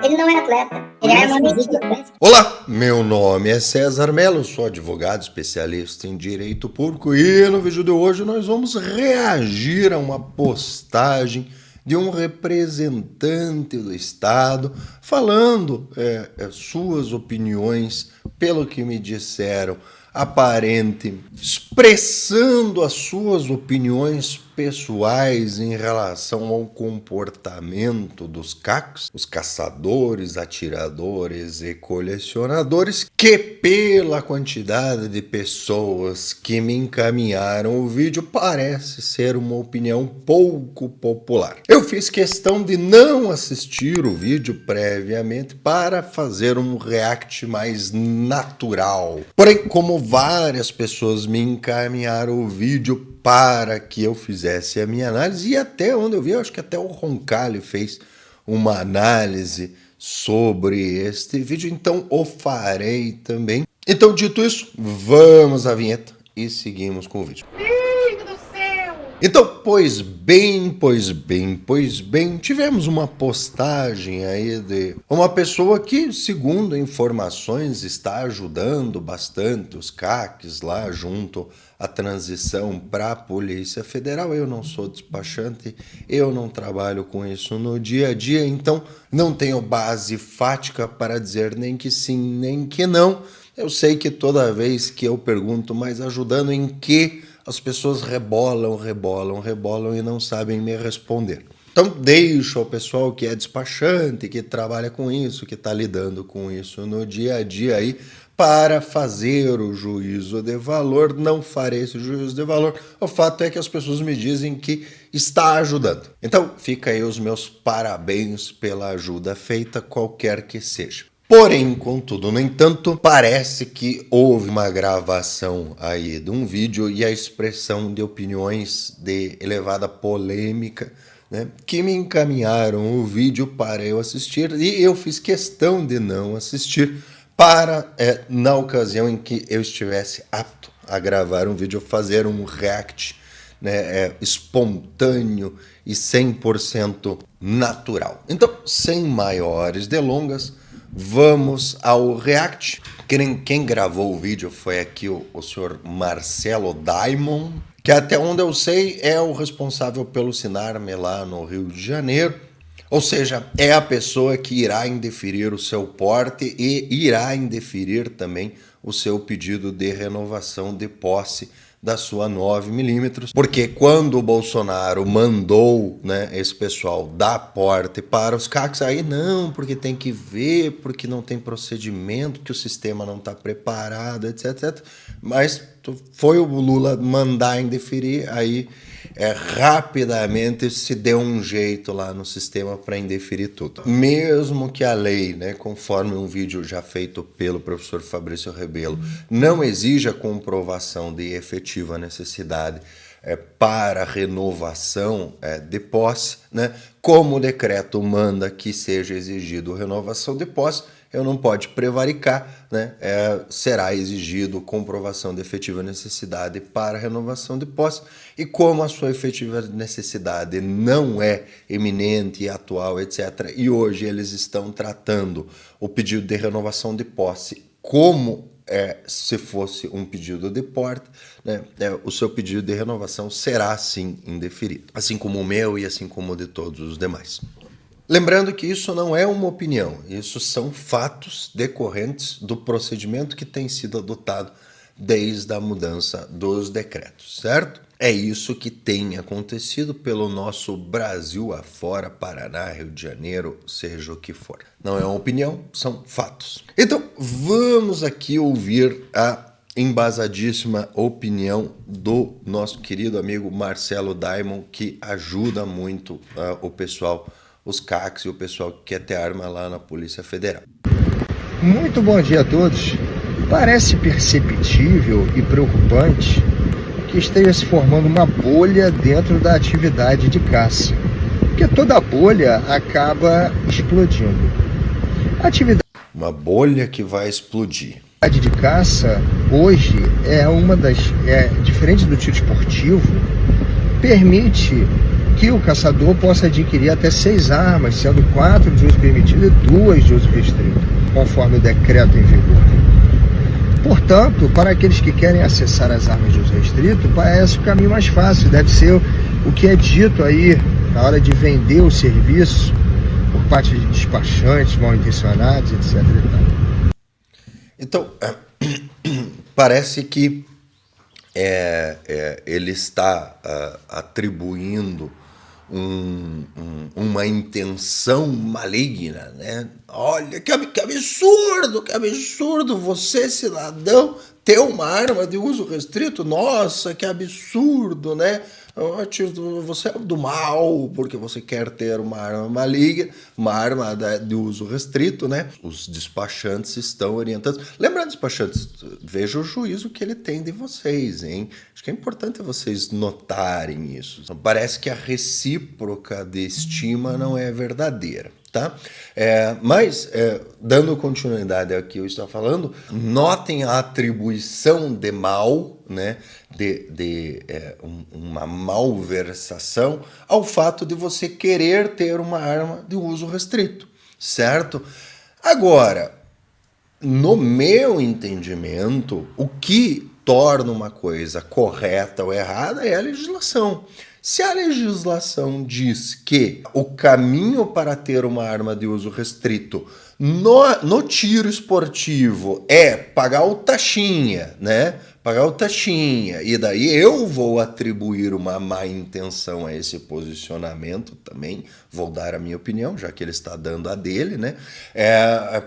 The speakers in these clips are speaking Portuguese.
Ele não é atleta. Ele é armamentista. Olá, meu nome é César Mello, sou advogado especialista em direito público e no vídeo de hoje nós vamos reagir a uma postagem de um representante do Estado falando suas opiniões, pelo que me disseram, expressando as suas opiniões pessoais em relação ao comportamento dos cacos, os caçadores, atiradores e colecionadores, que pela quantidade de pessoas que me encaminharam o vídeo parece ser uma opinião pouco popular. Eu fiz questão de não assistir o vídeo previamente para fazer um react mais natural. Porém, como várias pessoas me encaminharam o vídeo para que eu fizesse a minha análise, e até onde eu vi, eu acho que até o Roncalli fez uma análise sobre este vídeo, então o farei também. Então, dito isso, vamos à vinheta e seguimos com o vídeo. Então, pois bem, tivemos uma postagem aí de uma pessoa que, segundo informações, está ajudando bastante os CACs lá junto à transição para a Polícia Federal. Eu não sou despachante, eu não trabalho com isso no dia a dia, então não tenho base fática para dizer nem que sim, nem que não. Eu sei que toda vez que eu pergunto, mas ajudando em que, as pessoas rebolam e não sabem me responder. Então deixo ao pessoal que é despachante, que trabalha com isso, que está lidando com isso no dia a dia aí, para fazer o juízo de valor. Não farei esse juízo de valor. O fato é que as pessoas me dizem que está ajudando. Então fica aí os meus parabéns pela ajuda feita, qualquer que seja. Porém, contudo, no entanto, parece que houve uma gravação aí de um vídeo e a expressão de opiniões de elevada polêmica, né, que me encaminharam o vídeo para eu assistir e eu fiz questão de não assistir para, na ocasião em que eu estivesse apto a gravar um vídeo, fazer um react, né, espontâneo e 100% natural. Então, sem maiores delongas, vamos ao react. Quem gravou o vídeo foi aqui o senhor Marcelo Daimon, que até onde eu sei é o responsável pelo Sinarme lá no Rio de Janeiro. Ou seja, é a pessoa que irá indeferir o seu porte e irá indeferir também o seu pedido de renovação de posse da sua 9mm, porque quando o Bolsonaro mandou, né, esse pessoal dar porte para os CACs, aí não, porque tem que ver, porque não tem procedimento, que o sistema não está preparado, etc. Mas foi o Lula mandar indeferir, aí rapidamente se deu um jeito lá no sistema para indeferir tudo. Mesmo que a lei, né, conforme um vídeo já feito pelo professor Fabrício Rebelo, não exija comprovação de efetiva necessidade para renovação de posse, né, como o decreto manda que seja exigido renovação de posse, eu não pode prevaricar, né? Será exigido comprovação de efetiva necessidade para renovação de posse, e como a sua efetiva necessidade não é eminente e atual, etc., e hoje eles estão tratando o pedido de renovação de posse como se fosse um pedido de porte, né, o seu pedido de renovação será sim indeferido, assim como o meu e assim como o de todos os demais. Lembrando que isso não é uma opinião, isso são fatos decorrentes do procedimento que tem sido adotado desde a mudança dos decretos, certo? É isso que tem acontecido pelo nosso Brasil afora, Paraná, Rio de Janeiro, seja o que for. Não é uma opinião, são fatos. Então, vamos aqui ouvir a embasadíssima opinião do nosso querido amigo Marcelo Daimon, que ajuda muito o pessoal, os CACs e o pessoal que quer ter arma lá na Polícia Federal. Muito bom dia a todos. Parece perceptível e preocupante que esteja se formando uma bolha dentro da atividade de caça, porque toda bolha acaba explodindo. A atividade Uma bolha que vai explodir. de caça hoje é uma das, diferente do tiro esportivo, permite que o caçador possa adquirir até 6 armas, sendo 4 de uso permitido e 2 de uso restrito, conforme o decreto em vigor. Portanto, para aqueles que querem acessar as armas de uso restrito, parece o caminho mais fácil, deve ser o que é dito aí na hora de vender o serviço por parte de despachantes mal intencionados, etc. Então, parece que ele está atribuindo uma intenção maligna, né? Olha, que absurdo você, cidadão, ter uma arma de uso restrito. Nossa, que absurdo, né? Você é do mal, porque você quer ter uma arma maligna, uma arma de uso restrito, né? Os despachantes estão orientando. Lembrando, despachantes, veja o juízo que ele tem de vocês, hein? Acho que é importante vocês notarem isso. Parece que a recíproca de estima não é verdadeira. Tá? Mas, dando continuidade ao que eu estou falando, notem a atribuição de mal, né, uma malversação ao fato de você querer ter uma arma de uso restrito, certo? Agora, no meu entendimento, o que torna uma coisa correta ou errada é a legislação. Se a legislação diz que o caminho para ter uma arma de uso restrito no tiro esportivo é pagar o taxinha, né? Pagar o taxinha, e daí eu vou atribuir uma má intenção a esse posicionamento também, vou dar a minha opinião, já que ele está dando a dele, né?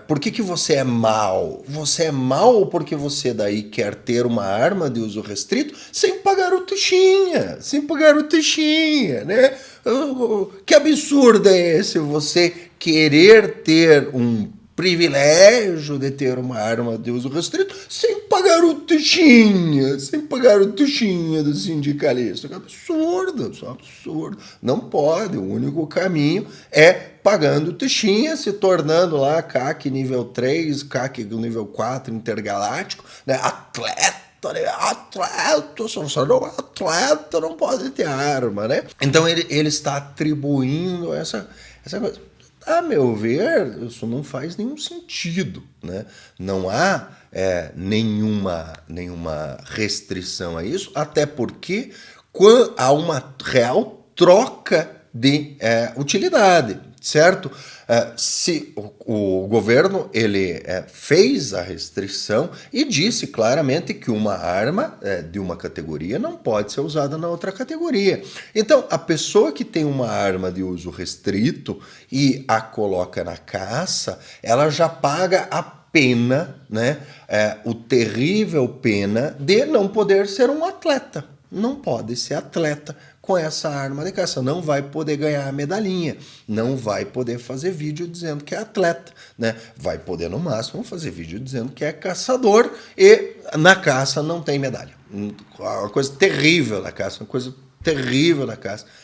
Por que você é mal? Você é mal porque você daí quer ter uma arma de uso restrito sem pagar o taxinha, né? Que absurdo é esse você querer ter um privilégio de ter uma arma de uso restrito sem pagar o taxinha do sindicalista. É absurdo, isso é absurdo. Não pode, o único caminho é pagando taxinha, se tornando lá CAC nível 3, CAC nível 4 intergaláctico, né? Atleta, não pode ter arma, né? Então ele está atribuindo essa coisa. A meu ver, isso não faz nenhum sentido, né? Não há nenhuma restrição a isso, até porque há uma real troca de utilidade, certo? Se o governo ele fez a restrição e disse claramente que uma arma de uma categoria não pode ser usada na outra categoria. Então, a pessoa que tem uma arma de uso restrito e a coloca na caça, ela já paga a pena, né? O terrível pena de não poder ser um atleta. Não pode ser atleta com essa arma de caça, não vai poder ganhar a medalhinha, não vai poder fazer vídeo dizendo que é atleta, né? Vai poder no máximo fazer vídeo dizendo que é caçador e na caça não tem medalha. Uma coisa terrível da caça,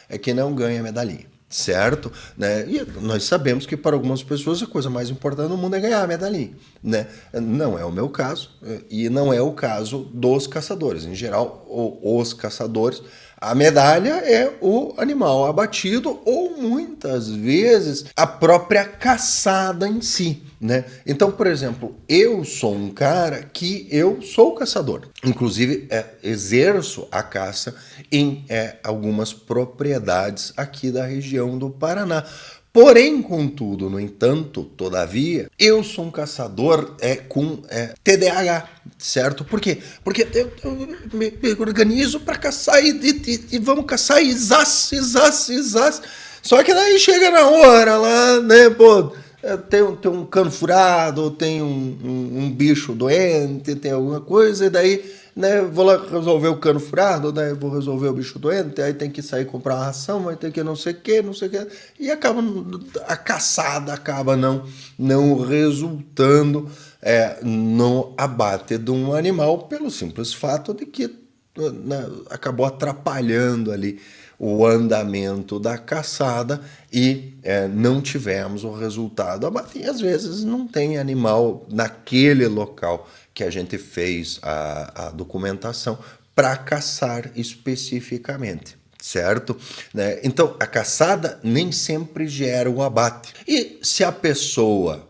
é que não ganha medalhinha. Certo? Né? E nós sabemos que para algumas pessoas a coisa mais importante no mundo é ganhar a medalhinha, né? Não é o meu caso e não é o caso dos caçadores. Em geral, os caçadores, a medalha é o animal abatido ou muitas vezes a própria caçada em si, né? Então, por exemplo, eu sou um cara que eu sou caçador. Inclusive, exerço a caça em algumas propriedades aqui da região do Paraná. Porém, contudo, no entanto, todavia, eu sou um caçador com TDAH, certo? Por quê? Porque eu me organizo para caçar e vamos caçar e zaz. Só que daí chega na hora lá, né, pô, tem um cano furado, tem um bicho doente, tem alguma coisa, e daí, né, vou lá resolver o cano furado, daí vou resolver o bicho doente, aí tem que sair comprar uma ração, vai ter que não sei o que, e a caçada acaba não resultando no abate de um animal pelo simples fato de que acabou atrapalhando ali o andamento da caçada e não tivemos o resultado. E às vezes não tem animal naquele local que a gente fez a documentação para caçar especificamente, certo? Né? Então, a caçada nem sempre gera o abate. E se a pessoa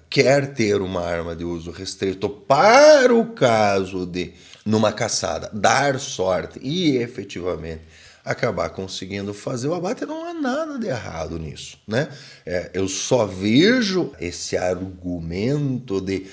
quer ter uma arma de uso restrito para o caso de, numa caçada, dar sorte e efetivamente acabar conseguindo fazer o abate, não há nada de errado nisso, né? Eu só vejo esse argumento de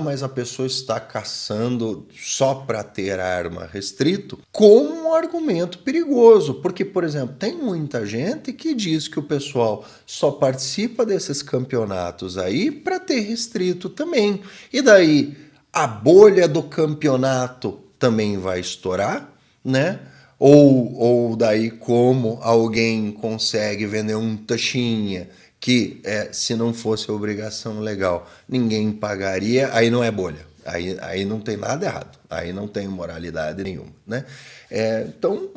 mas a pessoa está caçando só para ter arma restrito como um argumento perigoso, porque, por exemplo, tem muita gente que diz que o pessoal só participa desses campeonatos aí para ter restrito também, e daí a bolha do campeonato também vai estourar, né? Ou daí como alguém consegue vender um taxinha que se não fosse obrigação legal ninguém pagaria, aí não é bolha, aí não tem nada errado, aí não tem moralidade nenhuma, né? Então,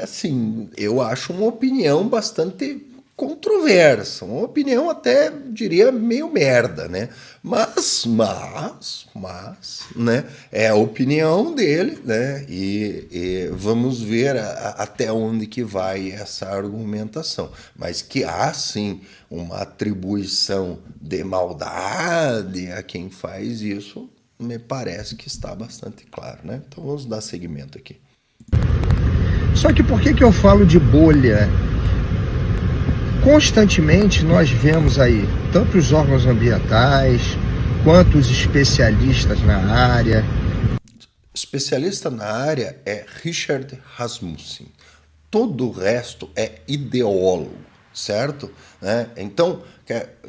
assim, eu acho uma opinião bastante controversa, uma opinião até, diria, meio merda, né? Mas, né? É a opinião dele, né? E vamos ver até onde que vai essa argumentação. Mas que há, sim, uma atribuição de maldade a quem faz isso, me parece que está bastante claro, né? Então vamos dar seguimento aqui. Só que por que eu falo de bolha? Constantemente nós vemos aí tanto os órgãos ambientais quanto os especialistas na área. Especialista na área é Richard Rasmussen. Todo o resto é ideólogo, certo? Então,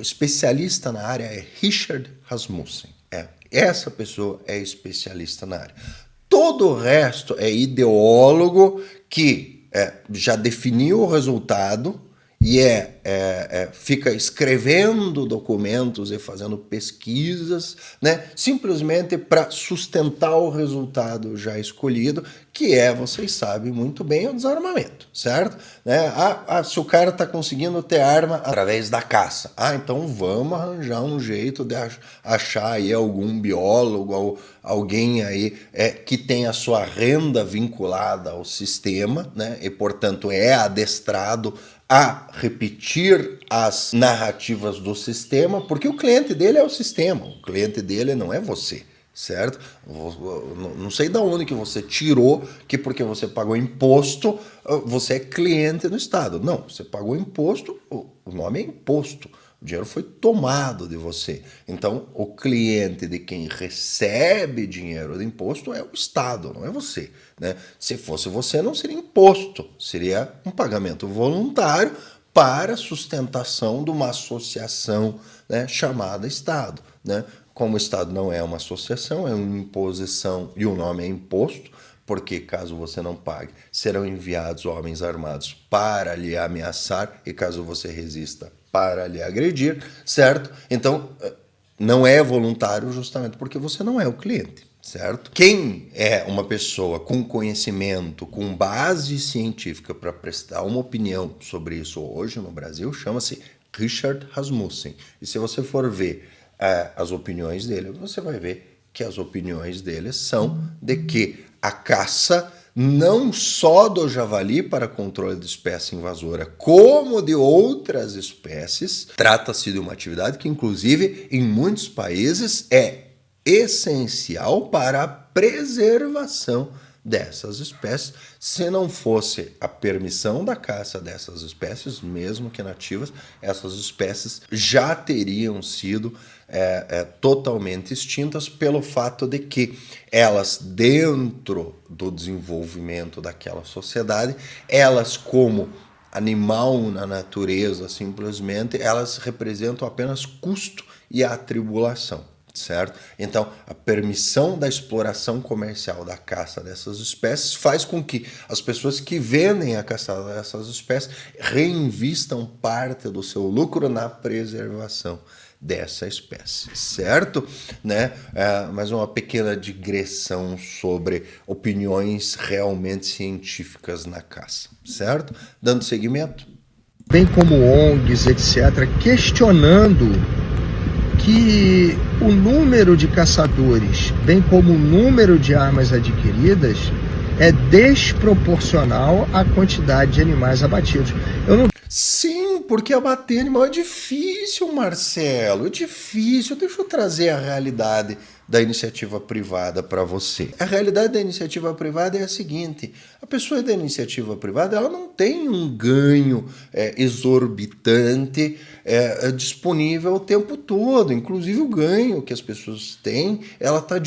especialista na área é Richard Rasmussen. Essa pessoa é especialista na área. Todo o resto é ideólogo que já definiu o resultado e fica escrevendo documentos e fazendo pesquisas, né, simplesmente para sustentar o resultado já escolhido, que vocês sabem muito bem, o desarmamento, certo? Né? Se o cara está conseguindo ter arma através da caça, então vamos arranjar um jeito de achar aí algum biólogo, alguém aí que tem a sua renda vinculada ao sistema, né, e portanto é adestrado a repetir as narrativas do sistema, porque o cliente dele é o sistema, o cliente dele não é você, certo? Não sei de onde que você tirou que porque você pagou imposto, você é cliente do Estado. Não, você pagou imposto, o nome é imposto. O dinheiro foi tomado de você. Então, o cliente de quem recebe dinheiro de imposto é o Estado, não é você, né? Se fosse você, não seria imposto, seria um pagamento voluntário para sustentação de uma associação, né, chamada Estado, né? Como o Estado não é uma associação, é uma imposição e o nome é imposto, porque caso você não pague, serão enviados homens armados para lhe ameaçar e caso você resista, para lhe agredir, certo? Então, não é voluntário justamente porque você não é o cliente, certo? Quem é uma pessoa com conhecimento, com base científica para prestar uma opinião sobre isso hoje no Brasil, chama-se Richard Rasmussen. E se você for ver as opiniões dele, você vai ver que as opiniões dele são de que a caça não só do javali para controle de espécie invasora, como de outras espécies, trata-se de uma atividade que, inclusive, em muitos países é essencial para a preservação dessas espécies. Se não fosse a permissão da caça dessas espécies, mesmo que nativas, essas espécies já teriam sido totalmente extintas pelo fato de que elas, dentro do desenvolvimento daquela sociedade, elas como animal na natureza, simplesmente, elas representam apenas custo e atribulação, certo? Então, a permissão da exploração comercial da caça dessas espécies faz com que as pessoas que vendem a caçada dessas espécies reinvistam parte do seu lucro na preservação dessa espécie, certo? Né? Mas uma pequena digressão sobre opiniões realmente científicas na caça, certo? Dando seguimento. Bem como ONGs, etc., questionando que o número de caçadores, bem como o número de armas adquiridas, é desproporcional à quantidade de animais abatidos. Eu não Sim, porque abater animal é difícil, Marcelo, é difícil. Deixa eu trazer a realidade da iniciativa privada para você. A realidade da iniciativa privada é a seguinte: a pessoa da iniciativa privada ela não tem um ganho exorbitante disponível o tempo todo. Inclusive o ganho que as pessoas têm, ela tá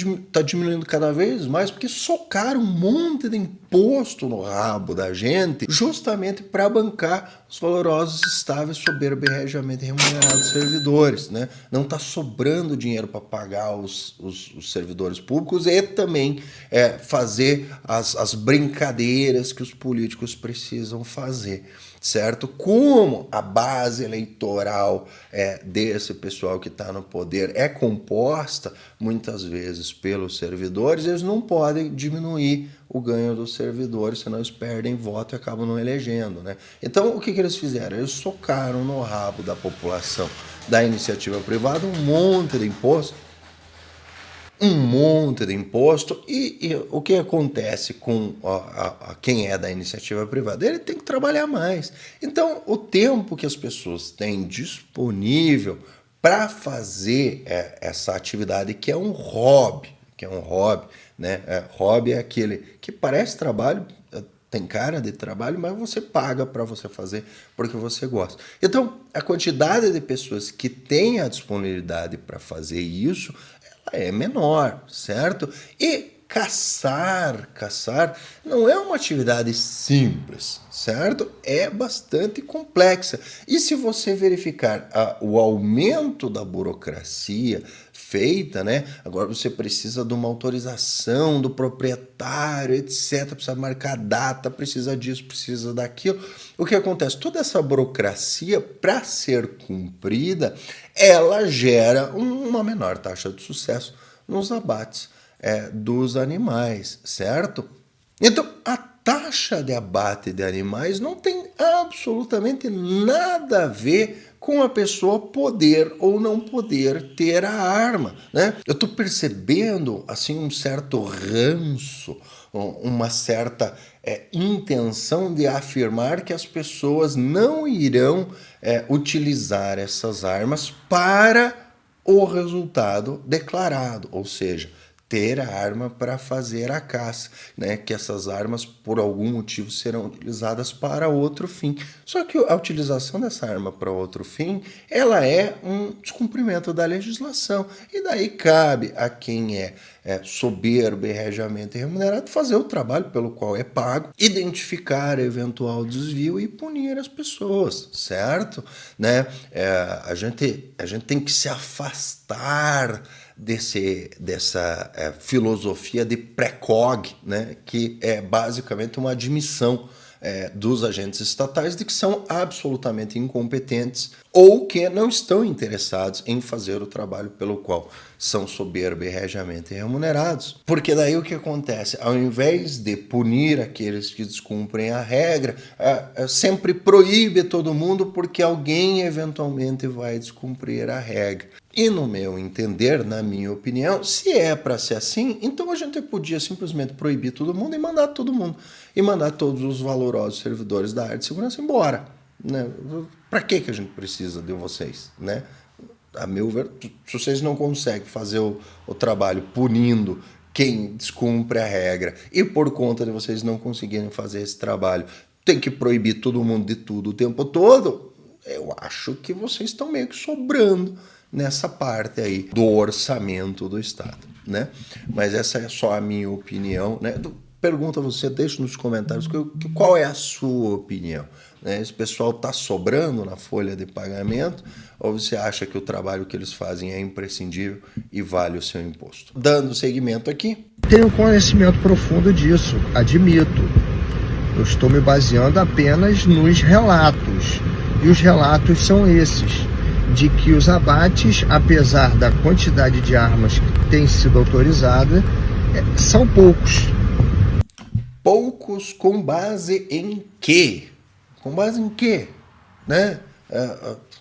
diminuindo cada vez mais porque socaram um monte de imposto no rabo da gente justamente para bancar os valorosos, estáveis, soberbo e regiamente remunerados servidores, né? Não está sobrando dinheiro para pagar os servidores públicos e também fazer as brincadeiras que os políticos precisam fazer, certo? Como a base eleitoral desse pessoal que está no poder é composta muitas vezes pelos servidores, eles não podem diminuir o ganho dos servidores, senão eles perdem voto e acabam não elegendo, né? Então, o que eles fizeram? Eles socaram no rabo da população da iniciativa privada um monte de imposto, e o que acontece com quem é da iniciativa privada? Ele tem que trabalhar mais. Então, o tempo que as pessoas têm disponível para fazer essa atividade que é um hobby, né? Hobby é aquele que parece trabalho, tem cara de trabalho, mas você paga para você fazer porque você gosta. Então, a quantidade de pessoas que têm a disponibilidade para fazer isso é menor, certo? E caçar não é uma atividade simples, certo? É bastante complexa. E se você verificar o aumento da burocracia feita, né? Agora você precisa de uma autorização do proprietário, etc. Precisa marcar data, precisa disso, precisa daquilo. O que acontece? Toda essa burocracia, para ser cumprida, ela gera uma menor taxa de sucesso nos abates dos animais, certo? Então, a taxa de abate de animais não tem absolutamente nada a ver com a pessoa poder ou não poder ter a arma, né? Eu estou percebendo assim um certo ranço, uma certa intenção de afirmar que as pessoas não irão utilizar essas armas para o resultado declarado, ou seja, ter a arma para fazer a caça, né? Que essas armas, por algum motivo, serão utilizadas para outro fim. Só que a utilização dessa arma para outro fim, ela é um descumprimento da legislação. E daí cabe a quem é soberbo e regiamente remunerado fazer o trabalho pelo qual é pago, identificar eventual desvio e punir as pessoas, certo? Né? A gente tem que se afastar dessa filosofia de pré-cog, né, que é basicamente uma admissão dos agentes estatais de que são absolutamente incompetentes ou que não estão interessados em fazer o trabalho pelo qual são soberbo e regiamente remunerados. Porque daí o que acontece? Ao invés de punir aqueles que descumprem a regra, sempre proíbe todo mundo porque alguém eventualmente vai descumprir a regra. E no meu entender, na minha opinião, se é para ser assim, então a gente podia simplesmente proibir todo mundo e mandar todo mundo. E mandar todos os valorosos servidores da área de segurança embora. Né? Para que a gente precisa de vocês? Né? A meu ver, se vocês não conseguem fazer o trabalho punindo quem descumpre a regra e por conta de vocês não conseguirem fazer esse trabalho, tem que proibir todo mundo de tudo o tempo todo, eu acho que vocês estão meio que sobrando nessa parte aí do orçamento do Estado, né? Mas essa é só a minha opinião, né? Pergunta a você, deixa nos comentários qual é a sua opinião, né? Esse pessoal está sobrando na folha de pagamento ou você acha que o trabalho que eles fazem é imprescindível e vale o seu imposto? Dando seguimento aqui. tenho conhecimento profundo disso, admito. Eu estou me baseando apenas nos relatos. E os relatos são esses, de que os abates, apesar da quantidade de armas que tem sido autorizada, são poucos. Poucos com base em quê? Com base em quê? Né?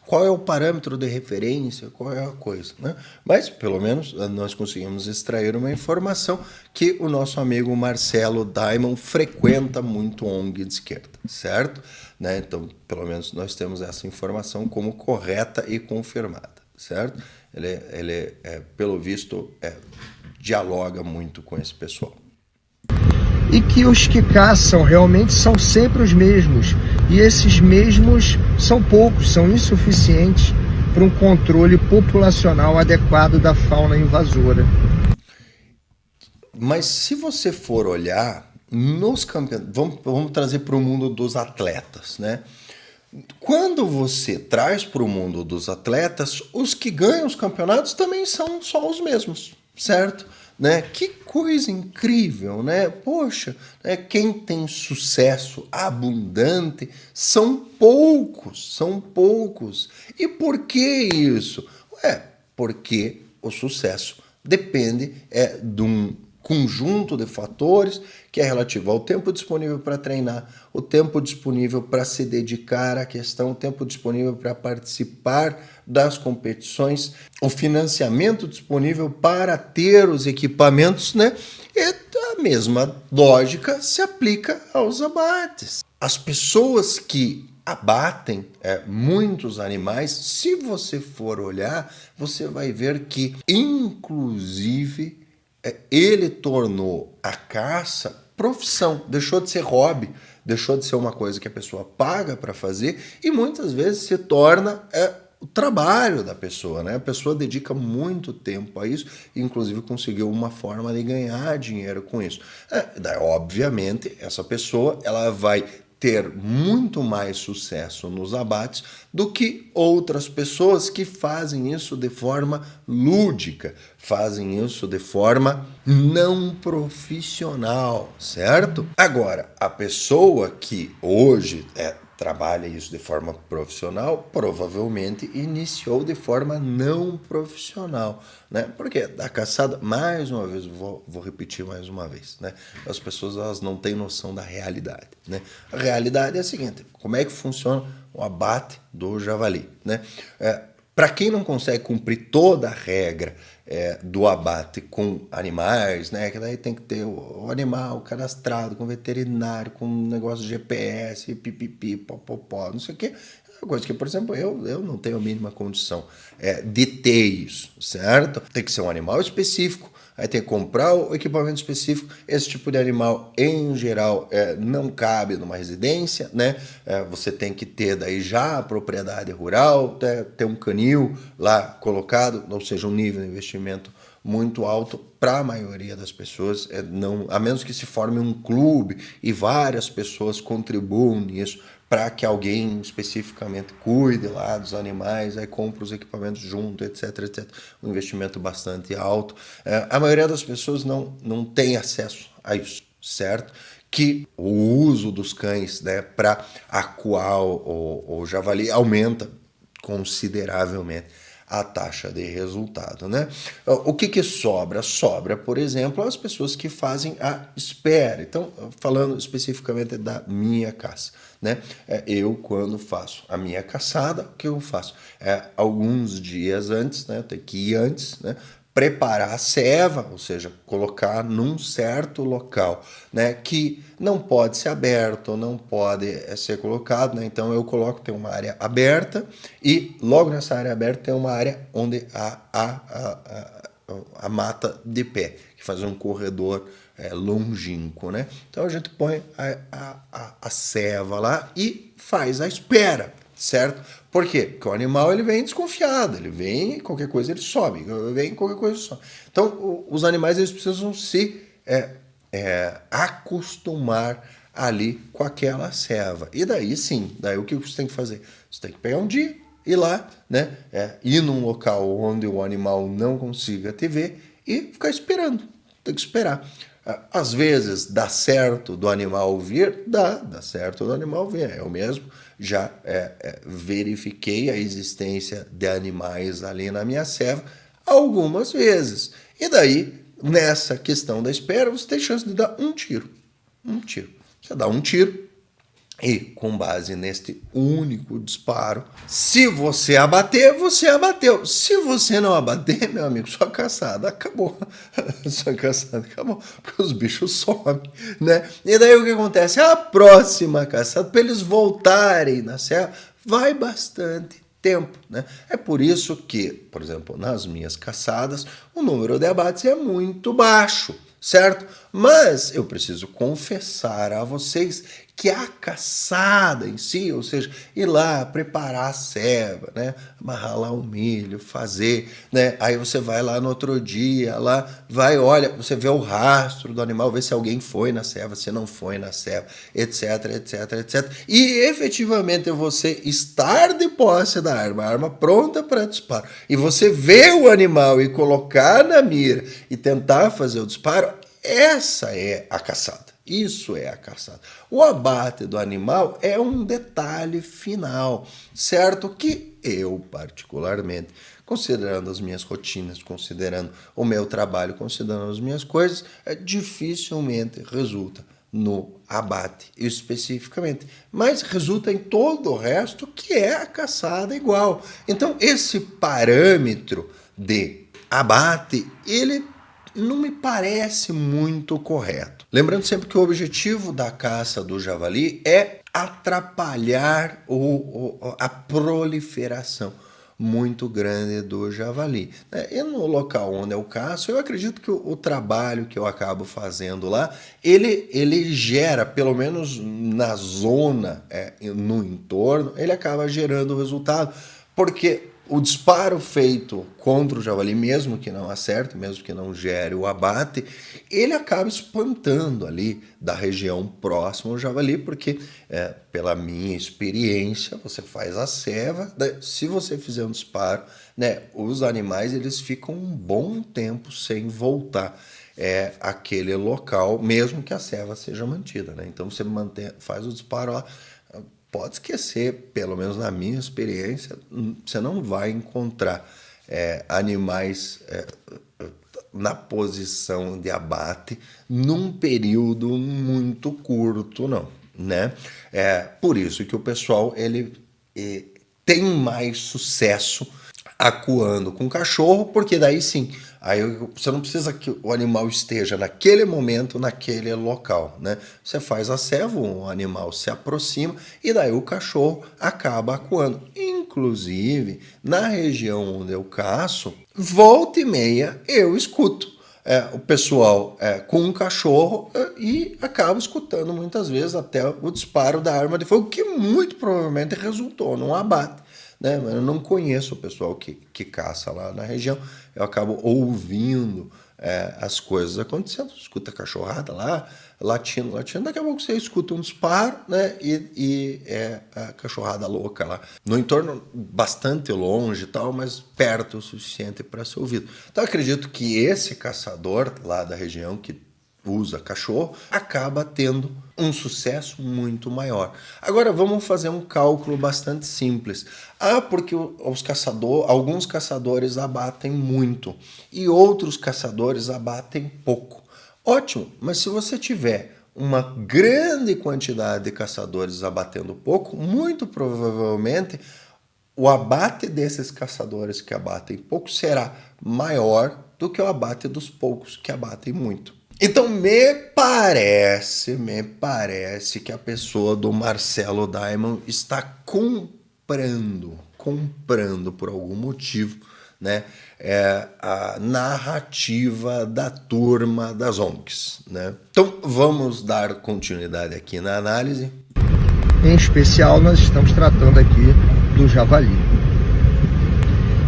qual é o parâmetro de referência, qual é a coisa, né? Mas, pelo menos, nós conseguimos extrair uma informação que o nosso amigo Marcelo Diamond frequenta muito ONG de esquerda, certo? Né? Então, pelo menos, nós temos essa informação como correta e confirmada, certo? Ele pelo visto, dialoga muito com esse pessoal. E que os que caçam realmente são sempre os mesmos. E esses mesmos são poucos, são insuficientes para um controle populacional adequado da fauna invasora. Mas se você for olhar nos campeonatos, vamos trazer para o mundo dos atletas, né? Quando você traz para o mundo dos atletas, os que ganham os campeonatos também são só os mesmos, certo? Né? Que coisa incrível, né? Poxa, né? Quem tem sucesso abundante são poucos, são poucos. E por que isso? Porque o sucesso depende de um conjunto de fatores que é relativo ao tempo disponível para treinar, o tempo disponível para se dedicar à questão, o tempo disponível para participar das competições, o financiamento disponível para ter os equipamentos, né? E a mesma lógica se aplica aos abates. As pessoas que abatem muitos animais, se você for olhar, você vai ver que, inclusive, ele tornou a caça profissão, deixou de ser hobby, deixou de ser uma coisa que a pessoa paga para fazer e muitas vezes se torna o trabalho da pessoa, né? A pessoa dedica muito tempo a isso e inclusive conseguiu uma forma de ganhar dinheiro com isso. Daí, obviamente, essa pessoa ela vai ter muito mais sucesso nos abates do que outras pessoas que fazem isso de forma lúdica, fazem isso de forma não profissional, certo? Agora, a pessoa que hoje trabalha isso de forma profissional, provavelmente iniciou de forma não profissional, né? Porque a caçada, mais uma vez, vou repetir mais uma vez, né? As pessoas elas não têm noção da realidade, né? A realidade é a seguinte: como é que funciona o abate do javali, né? Para quem não consegue cumprir toda a regra do abate com animais, né? Que daí tem que ter o animal cadastrado com veterinário, com um negócio de GPS, pipipi, popopó, não sei o quê. É uma coisa que, por exemplo, eu não tenho a mínima condição de ter isso, certo? Tem que ser um animal específico, aí tem que comprar o equipamento específico. Esse tipo de animal, em geral, não cabe numa residência, né? Você tem que ter daí já a propriedade rural, ter um canil lá colocado, ou seja, um nível de investimento muito alto para a maioria das pessoas, a menos que se forme um clube e várias pessoas contribuam nisso, para que alguém especificamente cuide lá dos animais, aí compra os equipamentos junto, etc, etc. Um investimento bastante alto. A maioria das pessoas não tem acesso a isso, certo? Que o uso dos cães, né, para acuar o javali aumenta consideravelmente a taxa de resultado, né? O que sobra? Sobra, por exemplo, as pessoas que fazem a espera. Então, falando especificamente da minha caça, né? Eu, quando faço a minha caçada, o que eu faço? Alguns dias antes, né? Eu tenho que ir antes, né? Preparar a ceva, ou seja, colocar num certo local, né, que não pode ser aberto, não pode ser colocado, né? Então eu coloco, tem uma área aberta e logo nessa área aberta tem uma área onde a mata de pé, que faz um corredor longínquo, né? Então a gente põe a ceva lá e faz a espera, certo? Por quê? Porque o animal ele vem desconfiado, ele vem, qualquer coisa ele sobe, vem qualquer coisa ele sobe. Então os animais eles precisam se acostumar ali com aquela ceva. E daí sim, daí o que você tem que fazer? Você tem que pegar um dia, ir lá, né? Ir num local onde o animal não consiga te ver e ficar esperando. Tem que esperar. Às vezes dá certo do animal vir, dá certo do animal vir. Eu mesmo já verifiquei a existência de animais ali na minha ceva algumas vezes. E daí, nessa questão da espera, você tem chance de dar um tiro. Um tiro. Você dá um tiro, E com base neste único disparo, se você abater, você abateu. Se você não abater, meu amigo, sua caçada acabou. Sua caçada acabou, porque os bichos somem, né? E daí o que acontece? A próxima caçada, para eles voltarem na selva, vai bastante tempo, né? É por isso que, por exemplo, nas minhas caçadas, o número de abates é muito baixo, certo? Mas eu preciso confessar a vocês que a caçada em si, ou seja, ir lá preparar a ceva, né, amarrar lá o milho, fazer, né, aí você vai lá no outro dia, lá vai, olha, você vê o rastro do animal, vê se alguém foi na ceva, se não foi na ceva, etc, etc, etc. E efetivamente você estar de posse da arma, a arma pronta para disparo, e você ver o animal e colocar na mira e tentar fazer o disparo, essa é a caçada. Isso é a caçada. O abate do animal é um detalhe final, certo? Que eu, particularmente, considerando as minhas rotinas, considerando o meu trabalho, considerando as minhas coisas, dificilmente resulta no abate especificamente, mas resulta em todo o resto que é a caçada igual. Então, esse parâmetro de abate, ele não me parece muito correto. Lembrando sempre que o objetivo da caça do javali é atrapalhar a proliferação muito grande do javali. E no local onde eu caço, eu acredito que o trabalho que eu acabo fazendo lá, ele gera, pelo menos na zona, no entorno, ele acaba gerando resultado, porque o disparo feito contra o javali, mesmo que não acerte, mesmo que não gere o abate, ele acaba espantando ali da região próxima ao javali, porque, pela minha experiência, você faz a ceva, se você fizer um disparo, né, os animais eles ficam um bom tempo sem voltar àquele local, mesmo que a ceva seja mantida, né? Então você faz o disparo lá, pode esquecer, pelo menos na minha experiência, você não vai encontrar animais na posição de abate num período muito curto, não, né? Por isso que o pessoal ele tem mais sucesso acuando com cachorro, porque daí sim, aí você não precisa que o animal esteja naquele momento, naquele local, né? Você faz a ceva, o animal se aproxima e daí o cachorro acaba acuando. Inclusive, na região onde eu caço, volta e meia eu escuto o pessoal com um cachorro e acaba escutando muitas vezes até o disparo da arma de fogo, que muito provavelmente resultou num abate, né? Mas eu não conheço o pessoal que caça lá na região, eu acabo ouvindo as coisas acontecendo, escuta a cachorrada lá, latindo, daqui a pouco você escuta um disparo, né? E a cachorrada louca lá, no entorno bastante longe e tal, mas perto o suficiente para ser ouvido. Então eu acredito que esse caçador lá da região que usa cachorro, acaba tendo um sucesso muito maior. Agora vamos fazer um cálculo bastante simples. Porque alguns caçadores abatem muito e outros caçadores abatem pouco. Ótimo, mas se você tiver uma grande quantidade de caçadores abatendo pouco, muito provavelmente o abate desses caçadores que abatem pouco será maior do que o abate dos poucos que abatem muito. Então me parece que a pessoa do Marcelo Diamond está comprando por algum motivo, né, a narrativa da turma das ONGs, né? Então vamos dar continuidade aqui na análise. Em especial nós estamos tratando aqui do javali.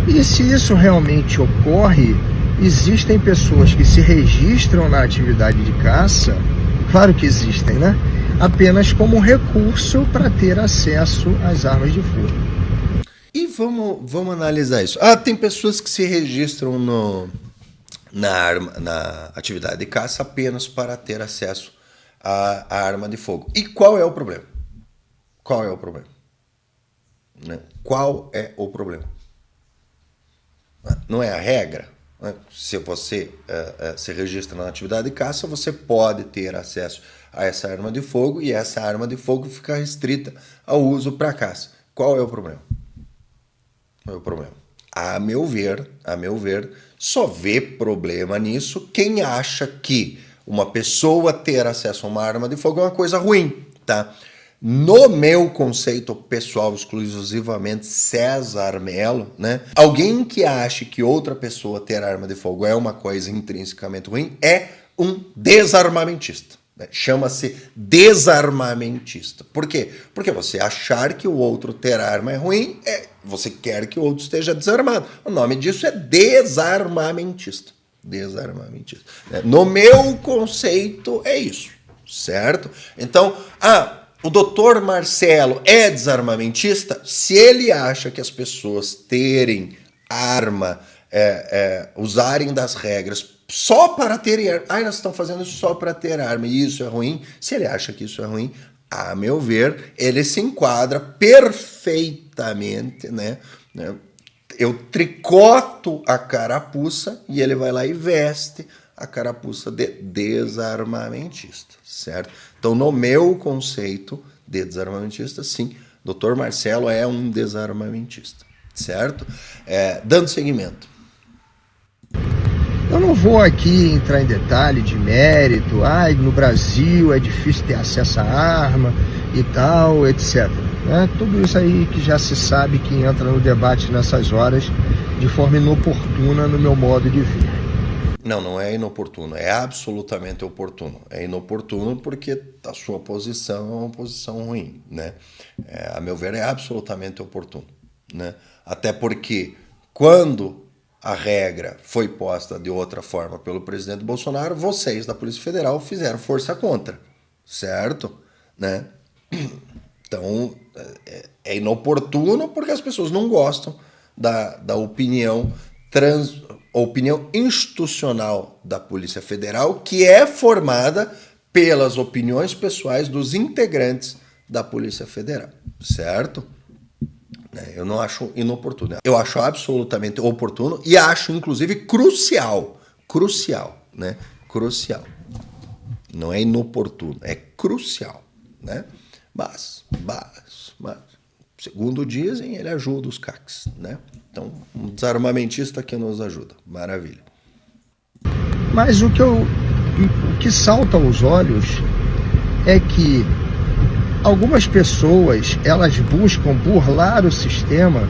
E se isso realmente ocorre, existem pessoas que se registram na atividade de caça, claro que existem, né? Apenas como recurso para ter acesso às armas de fogo. E vamos analisar isso. Tem pessoas que se registram na atividade de caça apenas para ter acesso à arma de fogo. E qual é o problema? Qual é o problema? Né? Qual é o problema? Não é a regra? Se você se registra na atividade de caça, você pode ter acesso a essa arma de fogo e essa arma de fogo fica restrita ao uso para caça. Qual é o problema? Qual é o problema? A meu ver, só vê problema nisso quem acha que uma pessoa ter acesso a uma arma de fogo é uma coisa ruim, tá? No meu conceito pessoal, exclusivamente César Melo, né? Alguém que ache que outra pessoa ter arma de fogo é uma coisa intrinsecamente ruim é um desarmamentista. Né? Chama-se desarmamentista. Por quê? Porque você achar que o outro ter arma é ruim, você quer que o outro esteja desarmado. O nome disso é desarmamentista. Desarmamentista. No meu conceito é isso, certo? Então, o doutor Marcelo é desarmamentista se ele acha que as pessoas terem arma, usarem das regras só para terem arma. Nós estamos fazendo isso só para ter arma e isso é ruim. Se ele acha que isso é ruim, a meu ver, ele se enquadra perfeitamente, né? Eu tricoto a carapuça e ele vai lá e veste a carapuça de desarmamentista, certo? Então, no meu conceito de desarmamentista, sim, Dr. Marcelo é um desarmamentista, certo? Dando seguimento. Eu não vou aqui entrar em detalhe de mérito, no Brasil é difícil ter acesso à arma e tal, etc. Né? Tudo isso aí que já se sabe que entra no debate nessas horas de forma inoportuna no meu modo de ver. Não é inoportuno, é absolutamente oportuno. É inoportuno porque a sua posição é uma posição ruim, né? A meu ver, é absolutamente oportuno, né? Até porque quando a regra foi posta de outra forma pelo presidente Bolsonaro, vocês da Polícia Federal fizeram força contra, certo? Né? Então, é inoportuno porque as pessoas não gostam da opinião opinião institucional da Polícia Federal, que é formada pelas opiniões pessoais dos integrantes da Polícia Federal, certo? Eu não acho inoportuno. Eu acho absolutamente oportuno e acho, inclusive, crucial, né? Crucial. Não é inoportuno, é crucial, né? Mas, segundo dizem, ele ajuda os CACs, né? Então, um desarmamentista que nos ajuda. Maravilha. Mas o que salta aos olhos é que algumas pessoas, elas buscam burlar o sistema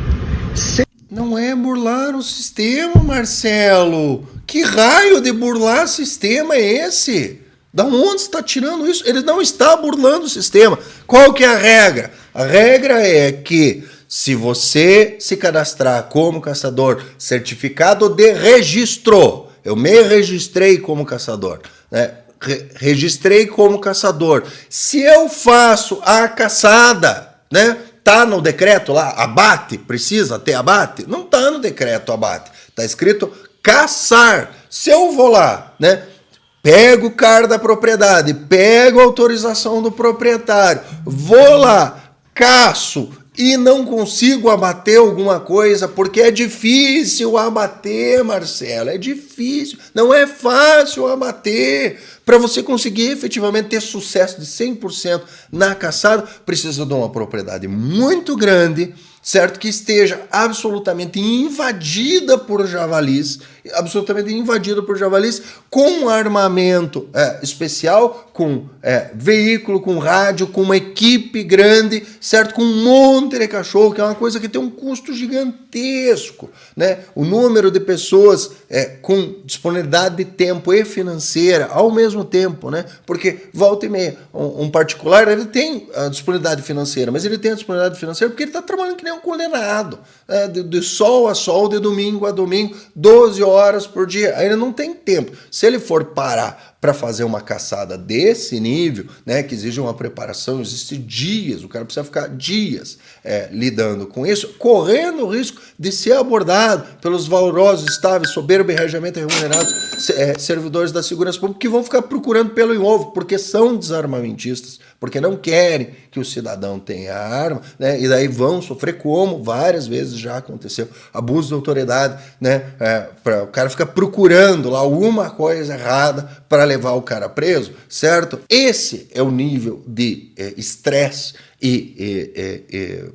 Não é burlar o sistema, Marcelo. Que raio de burlar sistema é esse? Da onde você está tirando isso? Ele não está burlando o sistema. Qual que é a regra? A regra é que se você se cadastrar como caçador certificado de registro, eu me registrei como caçador, né? Registrei como caçador. Se eu faço a caçada, né? Tá no decreto lá, abate, precisa ter abate? Não tá no decreto abate. Tá escrito caçar. Se eu vou lá, né? Pego o CAR da propriedade, pego a autorização do proprietário, vou lá, caço e não consigo abater alguma coisa, porque é difícil abater, Marcelo, é difícil, não é fácil abater. Para você conseguir efetivamente ter sucesso de 100% na caçada, precisa de uma propriedade muito grande, certo? Que esteja absolutamente invadida por javalis, com armamento especial, com veículo, com rádio, com uma equipe grande, certo? Com um monte de cachorro, que é uma coisa que tem um custo gigantesco, né? O número de pessoas com disponibilidade de tempo e financeira ao mesmo tempo, né? Porque volta e meia, um particular, ele tem a disponibilidade financeira, mas ele tem a disponibilidade financeira porque ele está trabalhando que nem um condenado, né? De sol a sol, de domingo a domingo, 12 horas por dia. Aí ele não tem tempo. Se ele for parar para fazer uma caçada desse nível, né, que exige uma preparação, existe dias, o cara precisa ficar dias lidando com isso, correndo o risco de ser abordado pelos valorosos, estáveis, soberbos e regiamente remunerados servidores da segurança pública que vão ficar procurando pelo em ovo, porque são desarmamentistas, porque não querem que o cidadão tenha arma, né, e daí vão sofrer, como várias vezes já aconteceu, abuso de autoridade, né, o cara fica procurando lá alguma coisa errada para levar o cara preso, certo? Esse é o nível de estresse e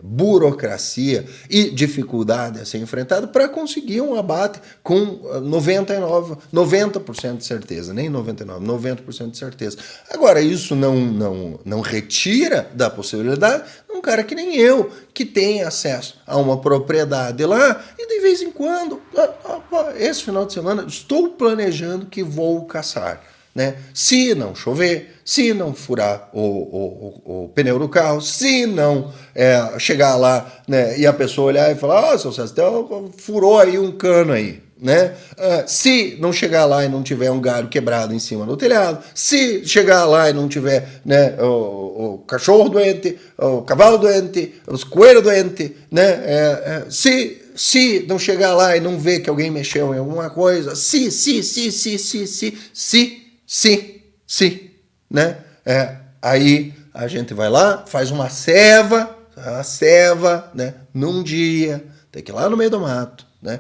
burocracia e dificuldade a ser enfrentado para conseguir um abate com 90% de certeza, nem 99%, 90% de certeza. Agora, isso não retira da possibilidade um cara que nem eu, que tem acesso a uma propriedade lá e de vez em quando, esse final de semana, estou planejando que vou caçar. Né? Se não chover, se não furar o pneu do carro, se não chegar lá, né, e a pessoa olhar e falar, seu César, furou aí um cano aí, né? Se não chegar lá e não tiver um galho quebrado em cima do telhado, se chegar lá e não tiver, né, o cachorro doente, o cavalo doente, os coelhos doentes, né? Se não chegar lá e não ver que alguém mexeu em alguma coisa, né? Aí a gente vai lá, faz uma ceva, né? Num dia, tem que ir lá no meio do mato, né?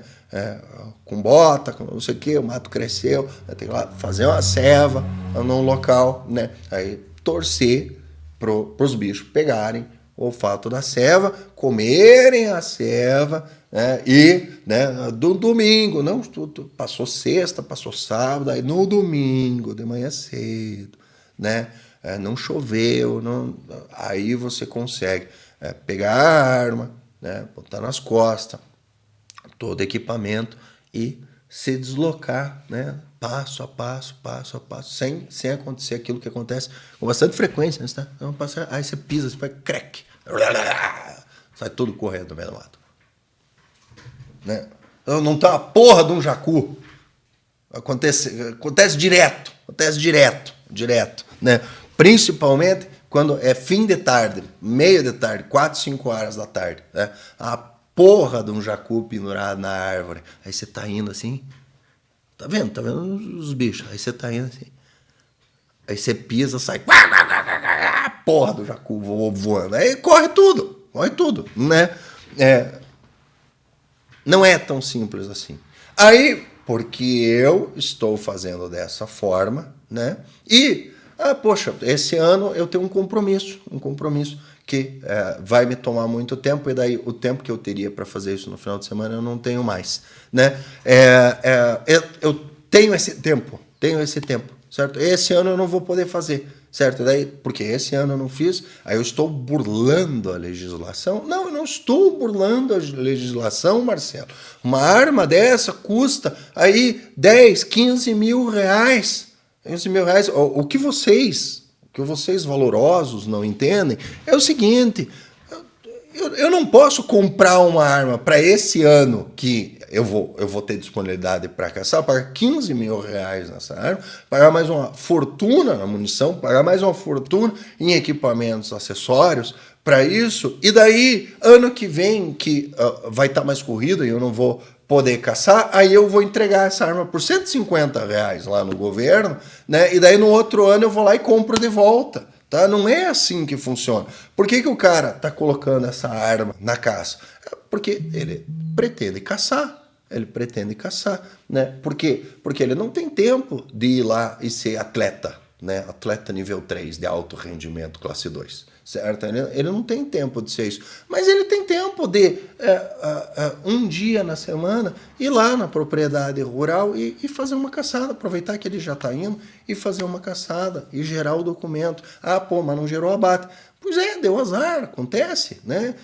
Com bota, com não sei o que, o mato cresceu, tem que ir lá fazer uma ceva num local, né? Aí torcer pros bichos pegarem o olfato da ceva, comerem a ceva, né? E, né, do domingo, não passou sexta, passou sábado, aí no domingo, de manhã cedo, né? Não choveu, aí você consegue pegar a arma, né, botar nas costas, todo equipamento e se deslocar, né, passo a passo, sem acontecer aquilo que acontece com bastante frequência, né? Aí você pisa, você faz crack, sai tudo correndo no meio do mato. Né? Não tá a porra de um jacu. Acontece direto, né? Principalmente quando é fim de tarde, meio de tarde, 4, 5 horas da tarde, né? A porra de um jacu pendurado na árvore. Aí você tá indo assim, tá vendo os bichos? Aí você tá indo assim, aí você pisa, sai, a porra do jacu voando. Aí corre tudo, né? Não é tão simples assim. Aí, porque eu estou fazendo dessa forma, né? E, poxa, esse ano eu tenho um compromisso que vai me tomar muito tempo, e daí o tempo que eu teria para fazer isso no final de semana eu não tenho mais, né? Eu tenho esse tempo, certo? Esse ano eu não vou poder fazer, certo? Daí, porque esse ano eu não fiz, aí eu estou burlando a legislação. Não, eu não estou burlando a legislação, Marcelo. Uma arma dessa custa aí 10, 15 mil reais. 15 mil reais. O que vocês valorosos não entendem é o seguinte: eu não posso comprar uma arma para esse ano que eu vou ter disponibilidade para caçar, pagar 15 mil reais nessa arma, pagar mais uma fortuna na munição, pagar mais uma fortuna em equipamentos, acessórios para isso, e daí, ano que vem, que vai estar mais corrido e eu não vou poder caçar, aí eu vou entregar essa arma por 150 reais lá no governo, né? E daí no outro ano eu vou lá e compro de volta. Tá? Não é assim que funciona. Por que o cara está colocando essa arma na caça? Porque ele pretende caçar. Né? Por quê? Porque ele não tem tempo de ir lá e ser atleta, né? Atleta nível 3 de alto rendimento, classe 2. Certo? Ele não tem tempo de ser isso. Mas ele tem tempo de, um dia na semana, ir lá na propriedade rural e fazer uma caçada. Aproveitar que ele já está indo e fazer uma caçada e gerar o documento. Mas não gerou abate. Pois deu azar, acontece, né?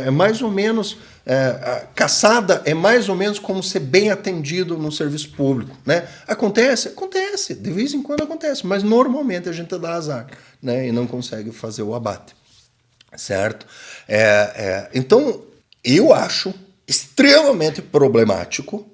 É mais ou menos, a caçada é mais ou menos como ser bem atendido no serviço público, né? Acontece, de vez em quando acontece, mas normalmente a gente dá azar, né? E não consegue fazer o abate, certo? Então, eu acho extremamente problemático,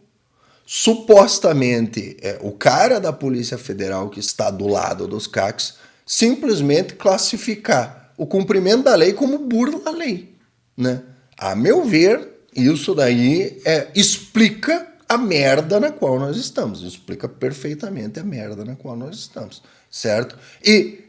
supostamente, o cara da Polícia Federal que está do lado dos CACs simplesmente classificar o cumprimento da lei como burla à lei, né? A meu ver, isso daí explica a merda na qual nós estamos, explica perfeitamente a merda na qual nós estamos, certo? E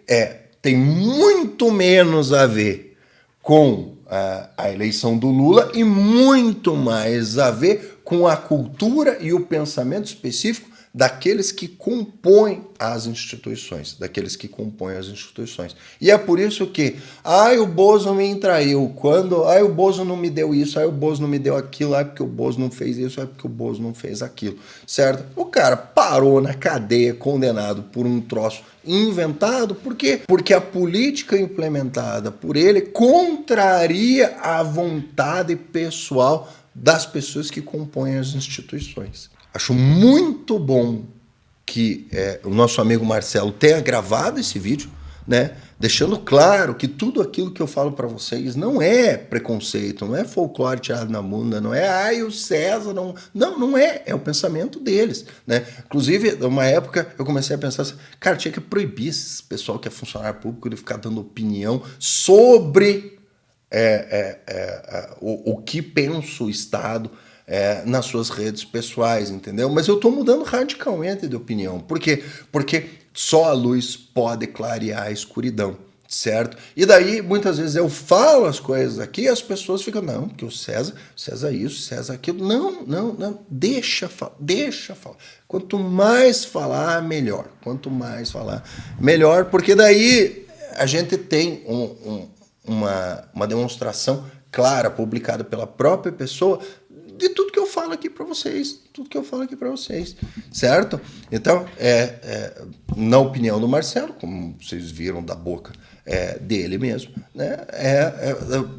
tem muito menos a ver com a eleição do Lula e muito mais a ver com a cultura e o pensamento específico daqueles que compõem as instituições, E é por isso que, o Bozo me traiu, o Bozo não me deu isso, o Bozo não me deu aquilo, porque o Bozo não fez isso, porque o Bozo não fez aquilo, certo? O cara parou na cadeia condenado por um troço inventado, por quê? Porque a política implementada por ele contraria a vontade pessoal das pessoas que compõem as instituições. Acho muito bom que o nosso amigo Marcelo tenha gravado esse vídeo, né? Deixando claro que tudo aquilo que eu falo para vocês não é preconceito, não é folclore tirado na bunda, não é o César, não é o pensamento deles, né? Inclusive, numa época eu comecei a pensar assim, cara, tinha que proibir esse pessoal que é funcionário público de ficar dando opinião sobre o que pensa o Estado nas suas redes pessoais, entendeu? Mas eu estou mudando radicalmente de opinião. Por quê? Porque só a luz pode clarear a escuridão, certo? E daí, muitas vezes, eu falo as coisas aqui e as pessoas ficam, não, porque o César isso, César aquilo. Não, deixa falar. Quanto mais falar, melhor. Porque daí a gente tem uma demonstração clara, publicada pela própria pessoa, de tudo que eu falo aqui para vocês, certo? Então, na opinião do Marcelo, como vocês viram da boca dele mesmo, né,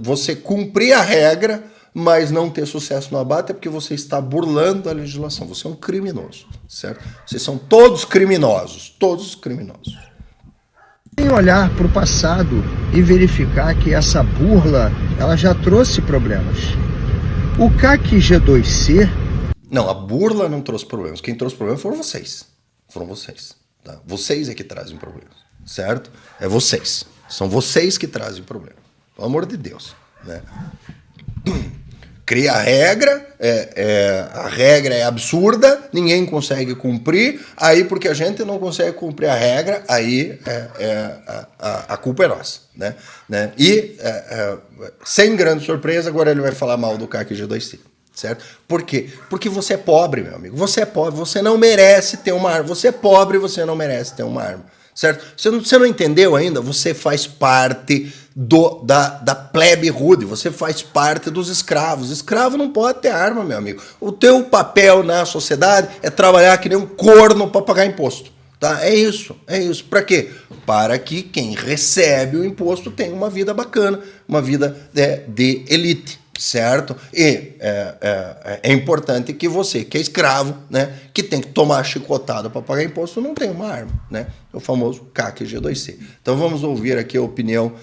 você cumprir a regra, mas não ter sucesso no abate é porque você está burlando a legislação, você é um criminoso, certo? Vocês são todos criminosos. Sem olhar para o passado e verificar que essa burla ela já trouxe problemas. O CAC G2C... Não, a burla não trouxe problemas. Quem trouxe problemas foram vocês. Tá? Vocês é que trazem problemas, certo? É vocês. São vocês que trazem problemas. Pelo amor de Deus, né? Cria a regra, a regra é absurda, ninguém consegue cumprir, aí porque a gente não consegue cumprir a regra, aí a culpa é nossa, né? E, sem grande surpresa, agora ele vai falar mal do CAC G2C, certo? Por quê? Porque você é pobre, meu amigo, você é pobre, você não merece ter uma arma, você é pobre, você não merece ter uma arma, certo? Você não entendeu ainda? Você faz parte da plebe rude, você faz parte dos escravos. Escravo não pode ter arma, meu amigo. O teu papel na sociedade é trabalhar que nem um corno para pagar imposto, tá? É isso. Para quê? Para que quem recebe o imposto tenha uma vida bacana, uma vida de elite, certo? E é importante que você, que é escravo, né, que tem que tomar chicotada para pagar imposto, não tenha uma arma, né? O famoso CAC G2C. Então vamos ouvir aqui a opinião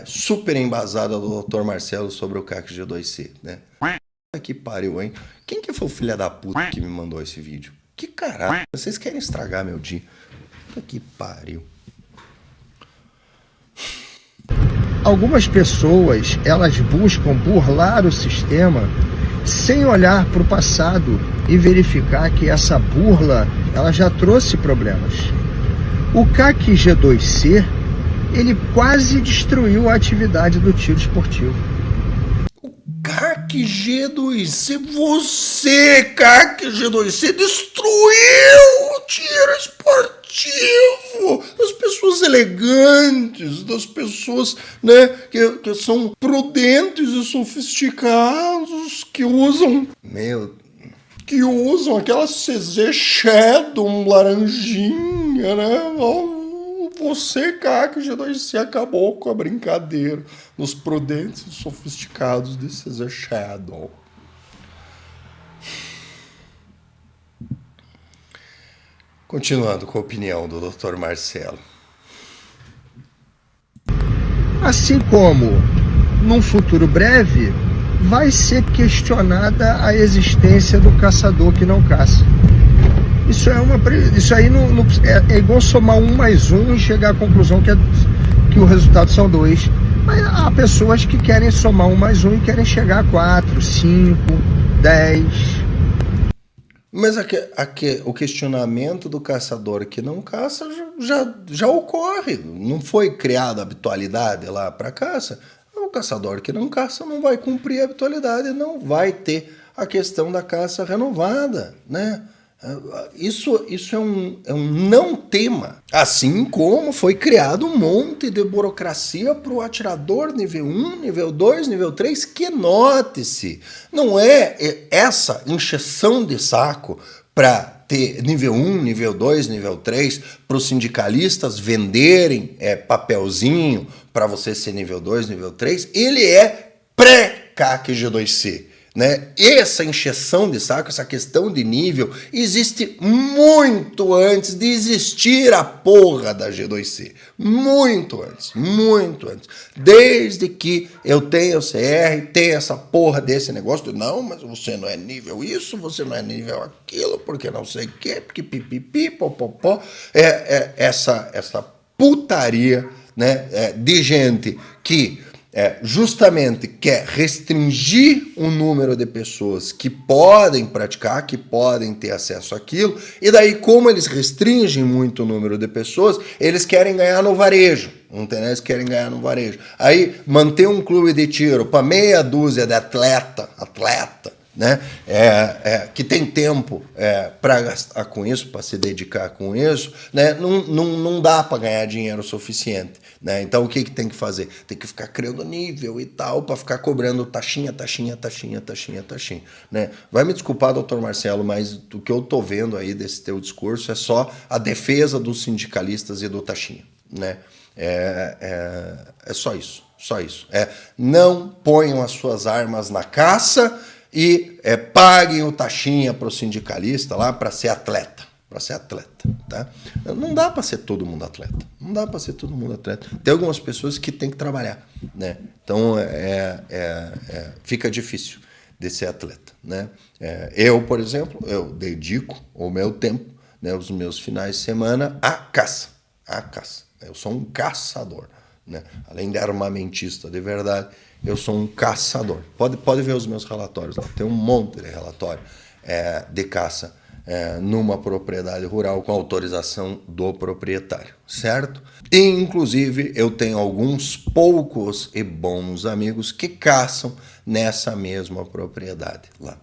super embasada do Dr. Marcelo sobre o CAC G2C, né? Que pariu, hein? Quem que foi o filho da puta que me mandou esse vídeo? Que caralho, vocês querem estragar meu dia? Que pariu. Algumas pessoas, elas buscam burlar o sistema sem olhar para o passado e verificar que essa burla, ela já trouxe problemas. O CAC G2C, ele quase destruiu a atividade do tiro esportivo. O CAC G2C, você, CAC G2C, destruiu o tiro esportivo das pessoas elegantes, das pessoas, né, que são prudentes e sofisticados, que usam aquela CZ Shadow laranjinha, né? Você, CAC G2C, acabou com a brincadeira nos prudentes e sofisticados de CZ Shadow. Continuando com a opinião do Dr. Marcelo. Assim como, num futuro breve, vai ser questionada a existência do caçador que não caça. Isso aí é igual somar 1 mais 1 e chegar à conclusão que o resultado são 2. Mas há pessoas que querem somar 1 mais 1 e querem chegar a 4, 5, 10. Mas o questionamento do caçador que não caça já ocorre. Não foi criada a habitualidade lá para caça. O caçador que não caça não vai cumprir a habitualidade, não vai ter a questão da caça renovada, né? Isso é um não tema. Assim como foi criado um monte de burocracia para o atirador nível 1, nível 2, nível 3, que note-se, não é essa encheção de saco para ter nível 1, nível 2, nível 3, para os sindicalistas venderem papelzinho para você ser nível 2, nível 3, ele é pré-CAC G2C. Né? Essa encheção de saco, essa questão de nível, existe muito antes de existir a porra da G2C. Muito antes, muito antes. Desde que eu tenho o CR, tem essa porra desse negócio de não, mas você não é nível isso, você não é nível aquilo, porque não sei o quê, porque pipipi, popopó. Essa putaria, né, de gente que justamente quer restringir o número de pessoas que podem praticar, que podem ter acesso àquilo, e daí, como eles restringem muito o número de pessoas, eles querem ganhar no varejo, entendeu? Eles querem ganhar no varejo. Aí, manter um clube de tiro para meia dúzia de atleta, né? Que tem tempo para gastar com isso, para se dedicar com isso, né? Não dá para ganhar dinheiro suficiente, né? Então o que tem que fazer? Tem que ficar criando nível e tal, para ficar cobrando taxinha, né? Vai me desculpar, doutor Marcelo, mas o que eu tô vendo aí desse teu discurso é só a defesa dos sindicalistas e do taxinha, né? É só isso, só isso. Não ponham as suas armas na caça e paguem o taxinha para o sindicalista lá para ser atleta, tá? Não dá para ser todo mundo atleta, Tem algumas pessoas que têm que trabalhar, né? Então fica difícil de ser atleta, né? Eu, por exemplo, eu dedico o meu tempo, né, os meus finais de semana à caça. Eu sou um caçador, né? Além de armamentista de verdade, eu sou um caçador. Pode ver os meus relatórios lá. Tem um monte de relatório de caça numa propriedade rural com autorização do proprietário, certo? E, inclusive, eu tenho alguns poucos e bons amigos que caçam nessa mesma propriedade lá.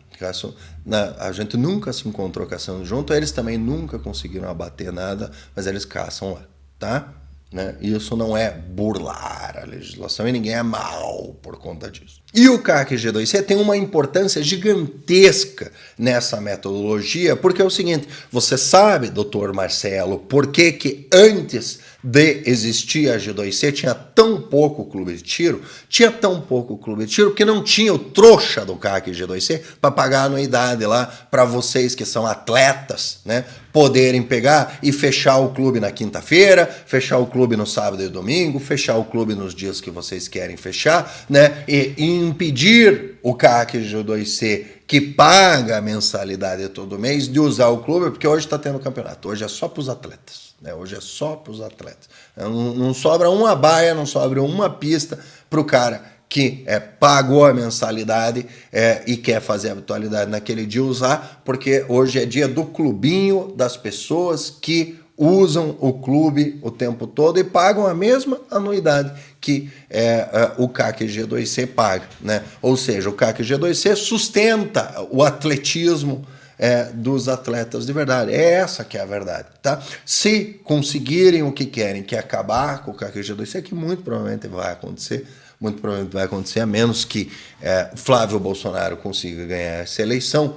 A gente nunca se encontrou caçando junto, eles também nunca conseguiram abater nada, mas eles caçam lá, tá? Né? Isso não é burlar a legislação e ninguém é mal por conta disso. E o CAC G2C tem uma importância gigantesca nessa metodologia, porque é o seguinte, você sabe, doutor Marcelo, por que antes de existir a G2C tinha tão pouco clube de tiro? Tinha tão pouco clube de tiro porque não tinha o trouxa do CAC G2C para pagar a anuidade lá para vocês que são atletas, né, poderem pegar e fechar o clube na quinta-feira, fechar o clube no sábado e domingo, fechar o clube nos dias que vocês querem fechar, né, e impedir o CAC G2C, que paga a mensalidade todo mês, de usar o clube, porque hoje está tendo campeonato, hoje é só para os atletas. Hoje é só para os atletas. Não sobra uma baia, não sobra uma pista para o cara que pagou a mensalidade e quer fazer a habitualidade naquele dia usar, porque hoje é dia do clubinho das pessoas que usam o clube o tempo todo e pagam a mesma anuidade que o CAC G2C paga, né? Ou seja, o CAC G2C sustenta o atletismo dos atletas de verdade. Essa que é a verdade, tá? Se conseguirem o que querem, que é acabar com o CAC G2C, que muito provavelmente vai acontecer, a menos que Flávio Bolsonaro consiga ganhar essa eleição,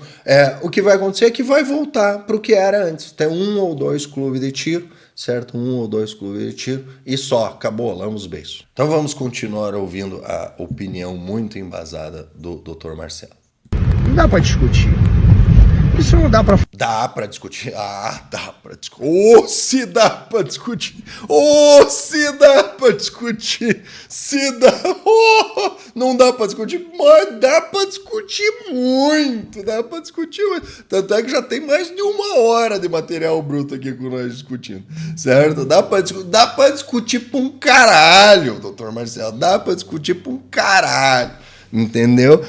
o que vai acontecer é que vai voltar para o que era antes. Tem 1 ou 2 clubes de tiro, certo? 1 ou 2 clubes de tiro e só, acabou, lamos beijos. Então vamos continuar ouvindo a opinião muito embasada do Dr. Marcelo. Não dá para discutir. Isso não dá pra... Dá pra discutir. Dá pra discutir. Se dá pra discutir. Se dá pra discutir. Não dá pra discutir, mas dá pra discutir muito. Tanto é que já tem mais de 1 hora de material bruto aqui com nós discutindo. Certo? Dá pra discutir pra um caralho, doutor Marcelo. Dá pra discutir pra um caralho. Entendeu?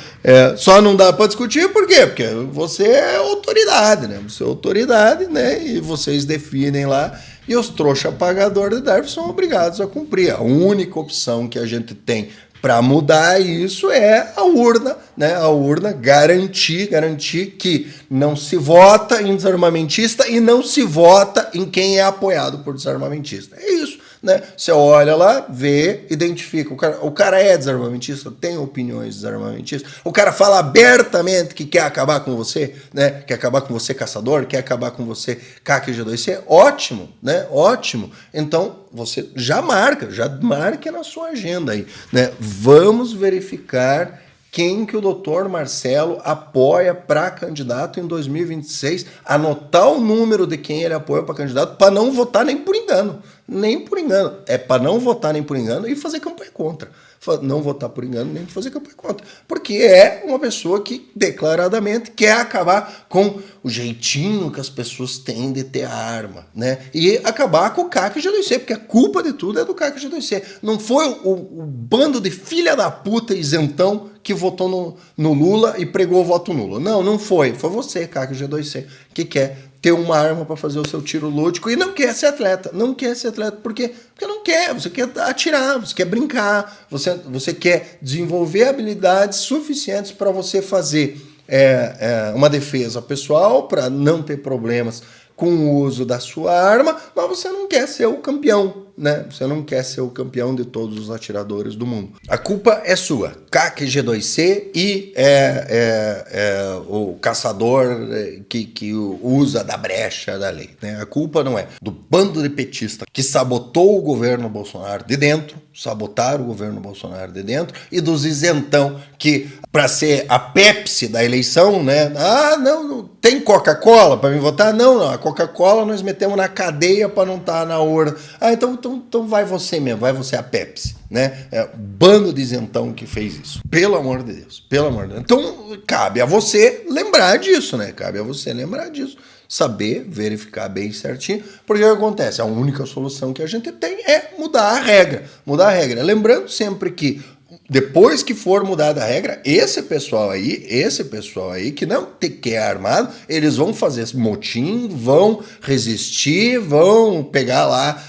Só não dá para discutir, por quê? Porque você é autoridade, né? Você é autoridade, né? E vocês definem lá, e os trouxa pagadores de DARF são obrigados a cumprir. A única opção que a gente tem para mudar isso é a urna, né? A urna garantir que não se vota em desarmamentista e não se vota em quem é apoiado por desarmamentista. É isso, né? Você olha lá, vê, identifica. O cara é desarmamentista, tem opiniões desarmamentistas. O cara fala abertamente que quer acabar com você, né? Quer acabar com você, caçador, quer acabar com você, CAC G2C. Ótimo, né? Ótimo. Então, você já marque na sua agenda aí, né? Vamos verificar quem que o doutor Marcelo apoia para candidato em 2026, anotar o número de quem ele apoia para candidato para não votar nem por engano. Nem por engano. É para não votar nem por engano e fazer campanha contra. Não votar por engano nem fazer campanha contra. Porque é uma pessoa que declaradamente quer acabar com o jeitinho que as pessoas têm de ter a arma, né? E acabar com o CAC G2C, porque a culpa de tudo é do CAC G2C. Não foi o bando de filha da puta isentão que votou no Lula e pregou o voto nulo. Não foi. Foi você, CAC G2C, que quer ter uma arma para fazer o seu tiro lúdico e não quer ser atleta. Não quer ser atleta. Por quê? Porque não quer. Você quer atirar, você quer brincar, você quer desenvolver habilidades suficientes para você fazer uma defesa pessoal, para não ter problemas com o uso da sua arma, mas você não quer ser o campeão, né? Você não quer ser o campeão de todos os atiradores do mundo. A culpa é sua. CAC G2C e o caçador que usa da brecha da lei, né? A culpa não é do bando de petista que sabotou o governo Bolsonaro de dentro, sabotaram o governo Bolsonaro de dentro, e dos isentão que, para ser a Pepsi da eleição, né? Não tem Coca-Cola para me votar? Não, a Coca-Cola nós metemos na cadeia para não estar na urna. Então vai você mesmo, vai você a Pepsi, né? Bando de isentão que fez isso. Pelo amor de Deus, pelo amor de Deus. Então cabe a você lembrar disso, né? Cabe a você lembrar disso. Saber, verificar bem certinho, porque o que acontece? A única solução que a gente tem é mudar a regra. Mudar a regra. Lembrando sempre que depois que for mudada a regra, esse pessoal aí que não quer armado, eles vão fazer motim, vão resistir, vão pegar lá,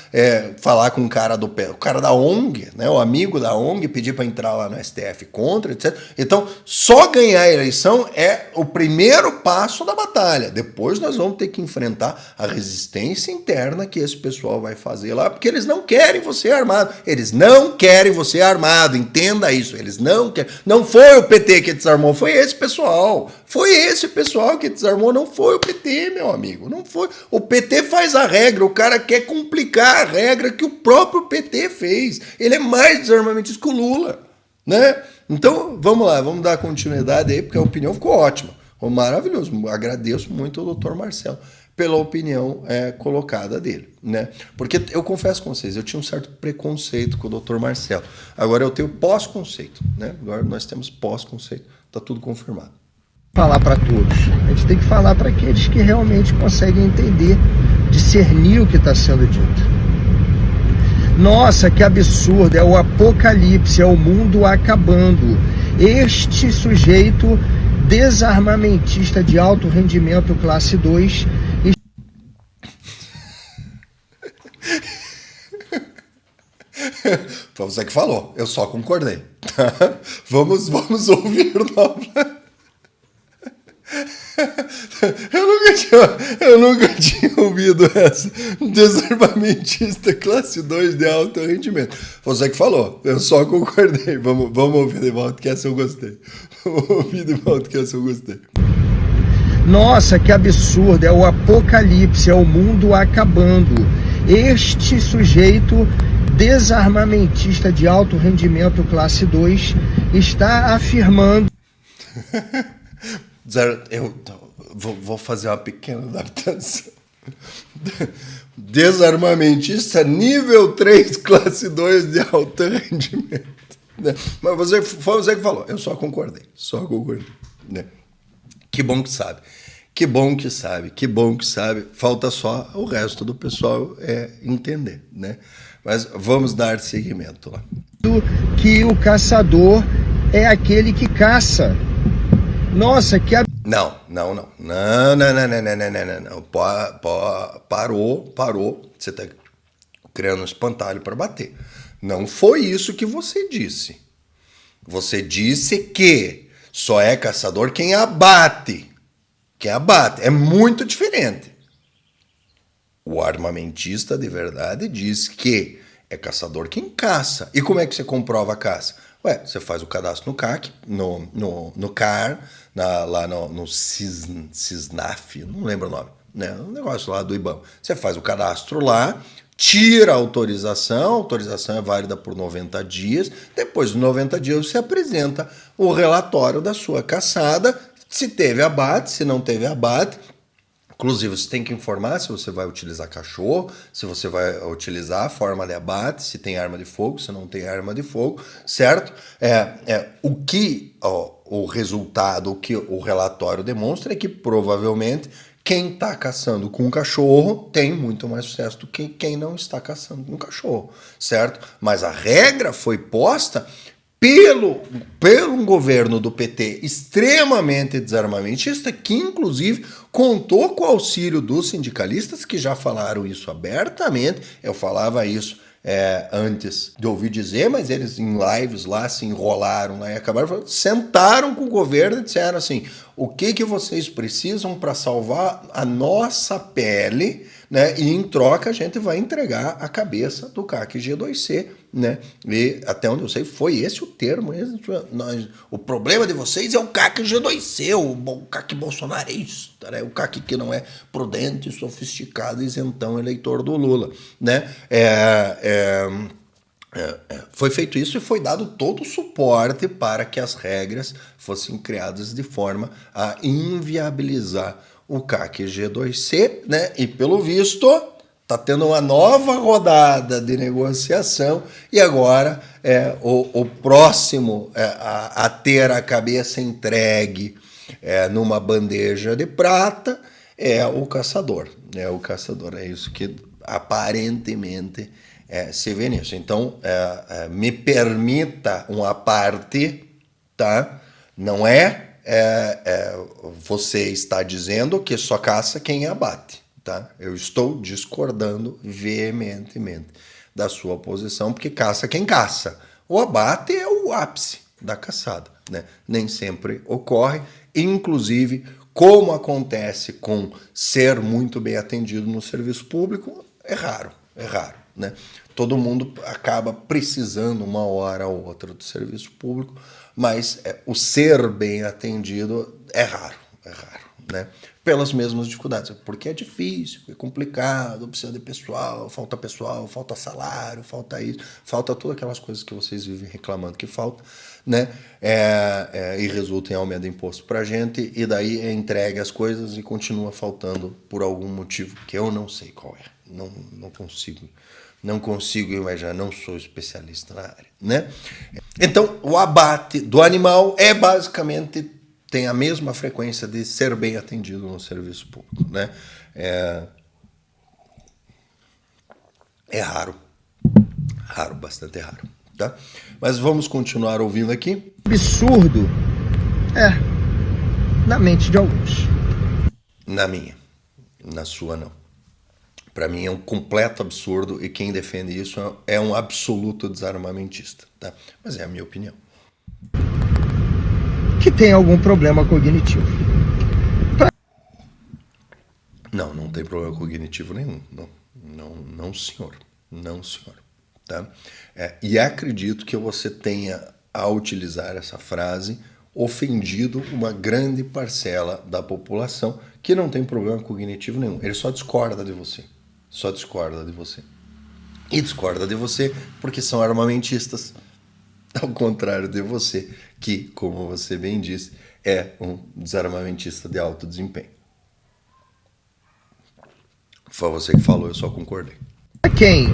falar com o cara da ONG, né, o amigo da ONG, pedir para entrar lá no STF contra, etc. Então, só ganhar a eleição é o primeiro passo da batalha. Depois nós vamos ter que enfrentar a resistência interna que esse pessoal vai fazer lá, porque eles não querem você armado. Eles não querem você armado, entenda isso. Eles não querem. Não foi o PT que desarmou, foi esse pessoal. Foi esse pessoal que desarmou, não foi o PT, meu amigo. Não foi. O PT faz a regra, o cara quer complicar a regra que o próprio PT fez. Ele é mais desarmamentista que o Lula, né? Então, vamos lá, vamos dar continuidade aí, porque a opinião ficou ótima. Ficou maravilhoso. Agradeço muito ao doutor Marcelo pela opinião colocada dele, né? Porque eu confesso com vocês, eu tinha um certo preconceito com o doutor Marcelo. Agora eu tenho pós-conceito, né? Agora nós temos pós-conceito. Tá tudo confirmado. Falar para todos. A gente tem que falar para aqueles que realmente conseguem entender, discernir o que está sendo dito. Nossa, que absurdo, é o apocalipse, é o mundo acabando. Este sujeito desarmamentista de alto rendimento classe 2... Foi você que falou, eu só concordei. Vamos ouvir novamente. Eu nunca tinha ouvido essa. Desarmamentista classe 2 de alto rendimento. Você que falou, eu só concordei. Vamos ouvir de volta que essa eu gostei. Vamos ouvir de volta que essa eu gostei. Nossa, que absurdo, é o apocalipse, é o mundo acabando. Este sujeito desarmamentista de alto rendimento classe 2 está afirmando... Eu vou fazer uma pequena adaptação. Desarmamentista nível 3, classe 2 de alto rendimento. Mas foi você que falou, eu só concordei. Né? Que bom que sabe. Que bom que sabe. Falta só o resto do pessoal entender, né? Mas vamos dar seguimento lá. Que o caçador é aquele que caça. Nossa, que Não. Parou. Você tá criando um espantalho para bater. Não foi isso que você disse. Você disse que só é caçador quem abate. Quem abate. É muito diferente. O armamentista de verdade diz que é caçador quem caça. E como é que você comprova a caça? Ué, você faz o cadastro no CAC, no CAR, lá no CISNAF, não lembro o nome, né? Um negócio lá do IBAMA. Você faz o cadastro lá, tira a autorização é válida por 90 dias, depois de 90 dias você apresenta o relatório da sua caçada, se teve abate, se não teve abate. Inclusive, você tem que informar se você vai utilizar cachorro, se você vai utilizar a forma de abate, se tem arma de fogo, se não tem arma de fogo, certo? O resultado, o que o relatório demonstra é que provavelmente quem está caçando com um cachorro tem muito mais sucesso do que quem não está caçando com um cachorro, certo? Mas a regra foi posta pelo um governo do PT extremamente desarmamentista, que inclusive contou com o auxílio dos sindicalistas, que já falaram isso abertamente. Eu falava isso antes de ouvir dizer, mas eles em lives lá se enrolaram lá e acabaram, sentaram com o governo e disseram assim: o que vocês precisam para salvar a nossa pele, né? E em troca a gente vai entregar a cabeça do CAC G2C, né? E até onde eu sei foi esse o termo. O problema de vocês é o CAC G2C, o CAC bolsonarista, né? O CAC que não é prudente, sofisticado, isentão, eleitor do Lula, né? Foi feito isso e foi dado todo o suporte para que as regras fossem criadas de forma a inviabilizar o CAC G2C, né? E pelo visto está tendo uma nova rodada de negociação e agora o próximo a ter a cabeça entregue numa bandeja de prata é o caçador. É isso que aparentemente se vê nisso. Então, me permita uma parte, tá? Não você está dizendo que só caça quem abate, tá? Eu estou discordando veementemente da sua posição, porque caça quem caça. O abate é o ápice da caçada, né? Nem sempre ocorre, inclusive, como acontece com ser muito bem atendido no serviço público, é raro, né? Todo mundo acaba precisando uma hora ou outra do serviço público, mas o ser bem atendido é raro, né? Pelas mesmas dificuldades, porque é difícil, é complicado, precisa de pessoal, falta salário, falta isso, falta todas aquelas coisas que vocês vivem reclamando que falta, né? E resulta em aumento de imposto pra gente, e daí entregue as coisas e continua faltando por algum motivo que eu não sei qual é, não consigo imaginar, não sou especialista na área, né? Então, o abate do animal basicamente tem a mesma frequência de ser bem atendido no serviço público, né? É raro, bastante raro, tá? Mas vamos continuar ouvindo aqui. Absurdo na mente de alguns. Na minha, na sua não. Para mim é um completo absurdo e quem defende isso é um absoluto desarmamentista, tá? Mas é a minha opinião. Que tem algum problema cognitivo. Não tem problema cognitivo nenhum. Não, senhor. Não, senhor. Tá? E acredito que você tenha, ao utilizar essa frase, ofendido uma grande parcela da população que não tem problema cognitivo nenhum. Ele só discorda de você. E discorda de você porque são armamentistas. Ao contrário de você, que, como você bem disse, é um desarmamentista de alto desempenho. Foi você que falou, eu só concordei. Quem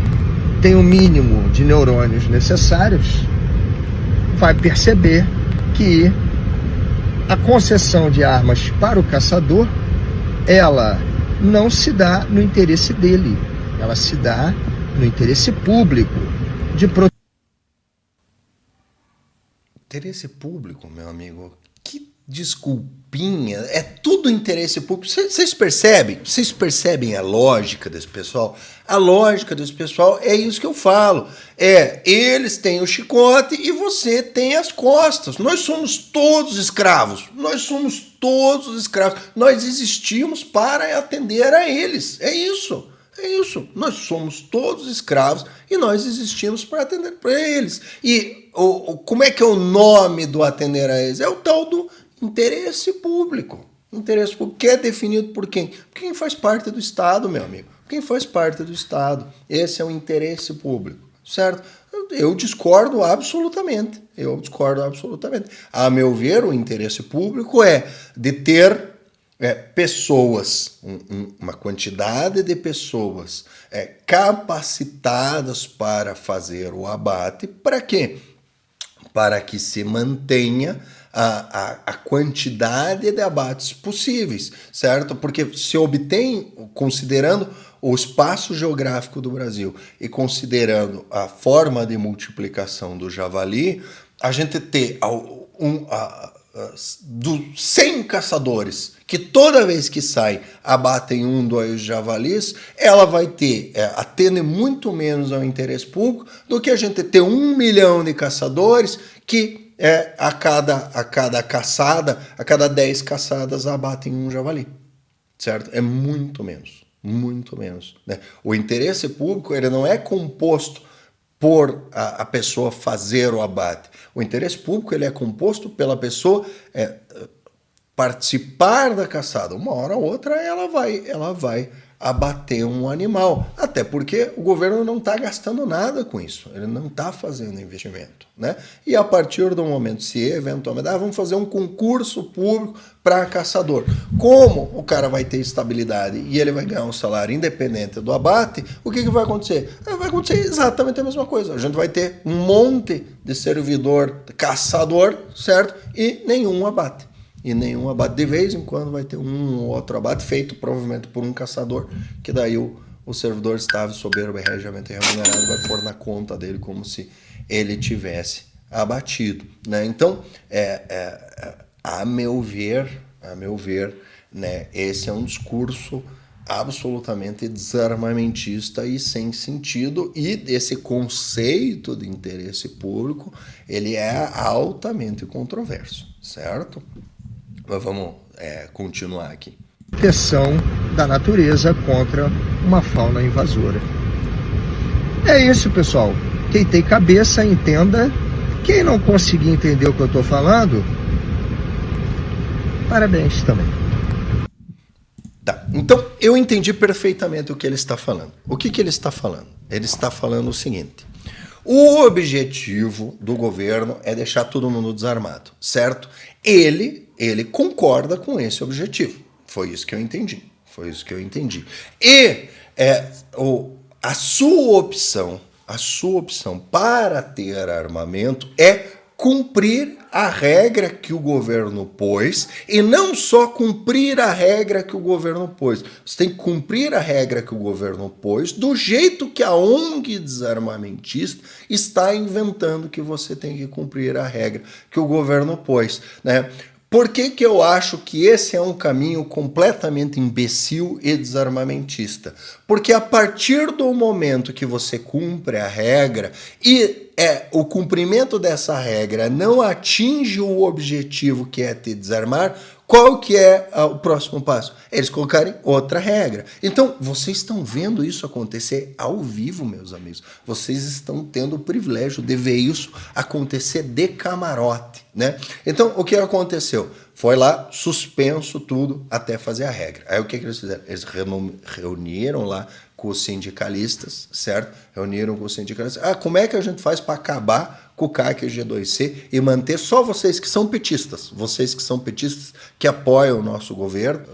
tem o mínimo de neurônios necessários vai perceber que a concessão de armas para o caçador, ela não se dá no interesse dele, ela se dá no interesse público de proteger. Interesse público, meu amigo, que desculpinha, é tudo interesse público. Vocês percebem? Vocês percebem a lógica desse pessoal? A lógica desse pessoal é isso que eu falo. Eles têm o chicote e você tem as costas. Nós somos todos escravos. Nós somos todos escravos. Nós existimos para atender a eles. É isso. É isso. Nós somos todos escravos e nós existimos para atender para eles. E como é que é o nome do atender a eles? É o tal do interesse público. Interesse público que é definido por quem? Por quem faz parte do Estado, meu amigo. Quem faz parte do Estado. Esse é o interesse público, certo? Eu discordo absolutamente. A meu ver, o interesse público é de ter pessoas, uma quantidade de pessoas capacitadas para fazer o abate. Para quê? Para que se mantenha a quantidade de abates possíveis, certo? Porque se obtém, considerando o espaço geográfico do Brasil e considerando a forma de multiplicação do javali, a gente ter dos 100 caçadores que toda vez que sai abatem 1, 2 javalis, ela vai ter, atende muito menos ao interesse público do que a gente ter 1 milhão de caçadores que a cada caçada, a cada 10 caçadas abatem 1 javali, certo? É muito menos, né? O interesse público ele não é composto por a pessoa fazer o abate. O interesse público ele é composto pela pessoa participar da caçada. Uma hora ou outra ela vai abater um animal. Até porque o governo não está gastando nada com isso. Ele não está fazendo investimento, né? E a partir do momento, se eventualmente, vamos fazer um concurso público para caçador. Como o cara vai ter estabilidade e ele vai ganhar um salário independente do abate, o que vai acontecer? Vai acontecer exatamente a mesma coisa. A gente vai ter um monte de servidor caçador, certo? E nenhum abate. De vez em quando vai ter um ou outro abate feito provavelmente por um caçador, que daí o servidor estável, soberbo e regiamente remunerado vai pôr na conta dele como se ele tivesse abatido, né? Então, a meu ver, né, esse é um discurso absolutamente desarmamentista e sem sentido, e esse conceito de interesse público, ele é altamente controverso, certo? Mas vamos continuar aqui. Proteção da natureza contra uma fauna invasora. É isso, pessoal. Quem tem cabeça, entenda. Quem não conseguir entender o que eu estou falando, parabéns também. Tá, então eu entendi perfeitamente o que ele está falando. O que ele está falando? Ele está falando o seguinte: o objetivo do governo é deixar todo mundo desarmado, certo? Ele concorda com esse objetivo. Foi isso que eu entendi. E a sua opção para ter armamento é cumprir a regra que o governo pôs, e não só cumprir a regra que o governo pôs. Você tem que cumprir a regra que o governo pôs do jeito que a ONG desarmamentista está inventando que você tem que cumprir a regra que o governo pôs, né? Por que eu acho que esse é um caminho completamente imbecil e desarmamentista? Porque a partir do momento que você cumpre a regra e o cumprimento dessa regra não atinge o objetivo que é te desarmar, qual que é o próximo passo? Eles colocarem outra regra. Então, vocês estão vendo isso acontecer ao vivo, meus amigos. Vocês estão tendo o privilégio de ver isso acontecer de camarote, né? Então, o que aconteceu? Foi lá, suspenso tudo até fazer a regra. Aí o que eles fizeram? Eles reuniram lá com os sindicalistas, certo? Como é que a gente faz para acabar com o CAC e o G2C e manter só vocês que são petistas, que apoiam o nosso governo,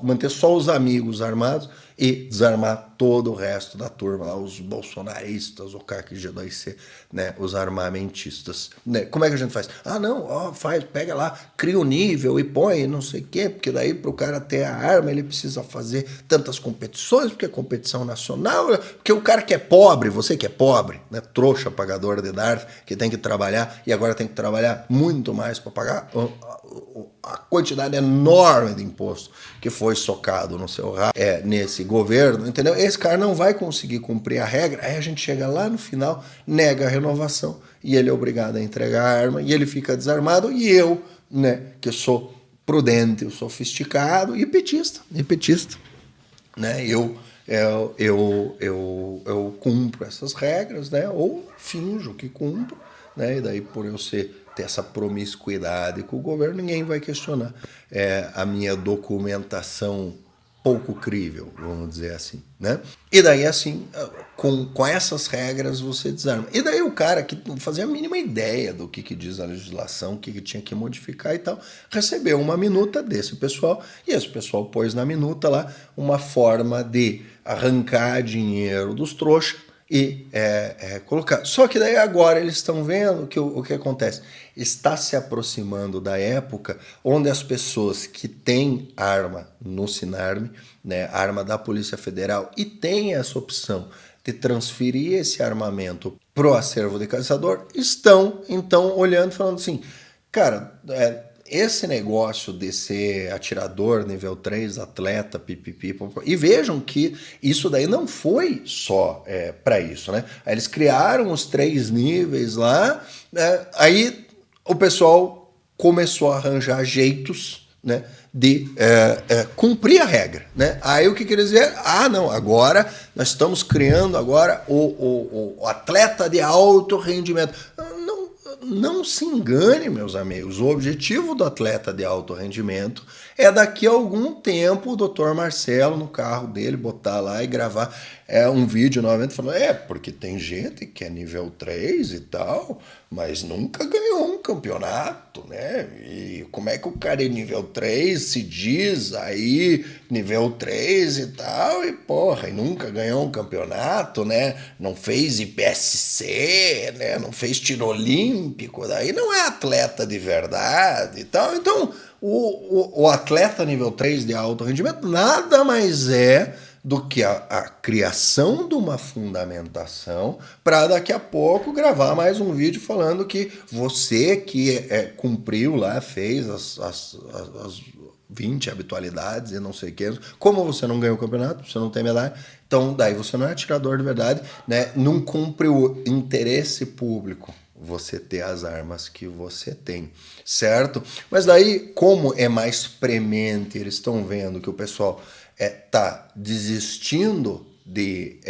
manter só os amigos armados e desarmar todo o resto da turma, lá, os bolsonaristas, o CAC e o G2C, né, os armamentistas. Né? Como é que a gente faz? Pega lá, cria o nível e põe não sei o quê, porque daí para o cara ter a arma ele precisa fazer tantas competições, porque é competição nacional, porque o cara que é pobre, você que é pobre, né, trouxa pagador de DARF, que tem que trabalhar e agora tem que trabalhar muito mais para pagar a quantidade enorme de imposto que foi socado no seu rabo nesse governo, entendeu? Esse cara não vai conseguir cumprir a regra, aí a gente chega lá no final, nega a renovação e ele é obrigado a entregar a arma e ele fica desarmado e eu, né, que sou prudente, eu sofisticado e petista, né? Eu cumpro essas regras, né? Ou finjo que cumpro, né? E daí por eu ter essa promiscuidade com o governo, ninguém vai questionar a minha documentação pouco crível, vamos dizer assim, né? E daí, assim, com essas regras você desarma. E daí o cara que não fazia a mínima ideia do que diz a legislação, o que tinha que modificar e tal, recebeu uma minuta desse pessoal, e esse pessoal pôs na minuta lá uma forma de arrancar dinheiro dos trouxas e colocar. Só que daí agora eles estão vendo que o que acontece. Está se aproximando da época onde as pessoas que têm arma no Sinarme, né, arma da Polícia Federal, e têm essa opção de transferir esse armamento para o acervo de caçador, estão então olhando e falando assim, cara, esse negócio de ser atirador, nível 3, atleta, pipipi, e vejam que isso daí não foi só para isso, né? Aí eles criaram os 3 níveis lá, aí o pessoal começou a arranjar jeitos, né, de cumprir a regra, né? Aí o que quer dizer? Não, agora nós estamos criando agora o atleta de alto rendimento. Não se engane, meus amigos, o objetivo do atleta de alto rendimento é daqui a algum tempo o Dr. Marcelo no carro dele botar lá e gravar um vídeo novamente falando, porque tem gente que é nível 3 e tal, mas nunca ganhou um campeonato, né? E como é que o cara é nível 3 se diz aí nível 3 e tal, e porra, e nunca ganhou um campeonato, né? Não fez IPSC, né? Não fez tiro olímpico, daí não é atleta de verdade e tal. Então, o atleta nível 3 de alto rendimento nada mais é do que a criação de uma fundamentação para daqui a pouco gravar mais um vídeo falando que você que cumpriu lá, fez as 20 habitualidades e não sei o que, como você não ganhou o campeonato, você não tem medalha, então daí você não é atirador de verdade, né? Não cumpre o interesse público você ter as armas que você tem, certo? Mas daí, como é mais premente, eles estão vendo que o pessoal tá desistindo de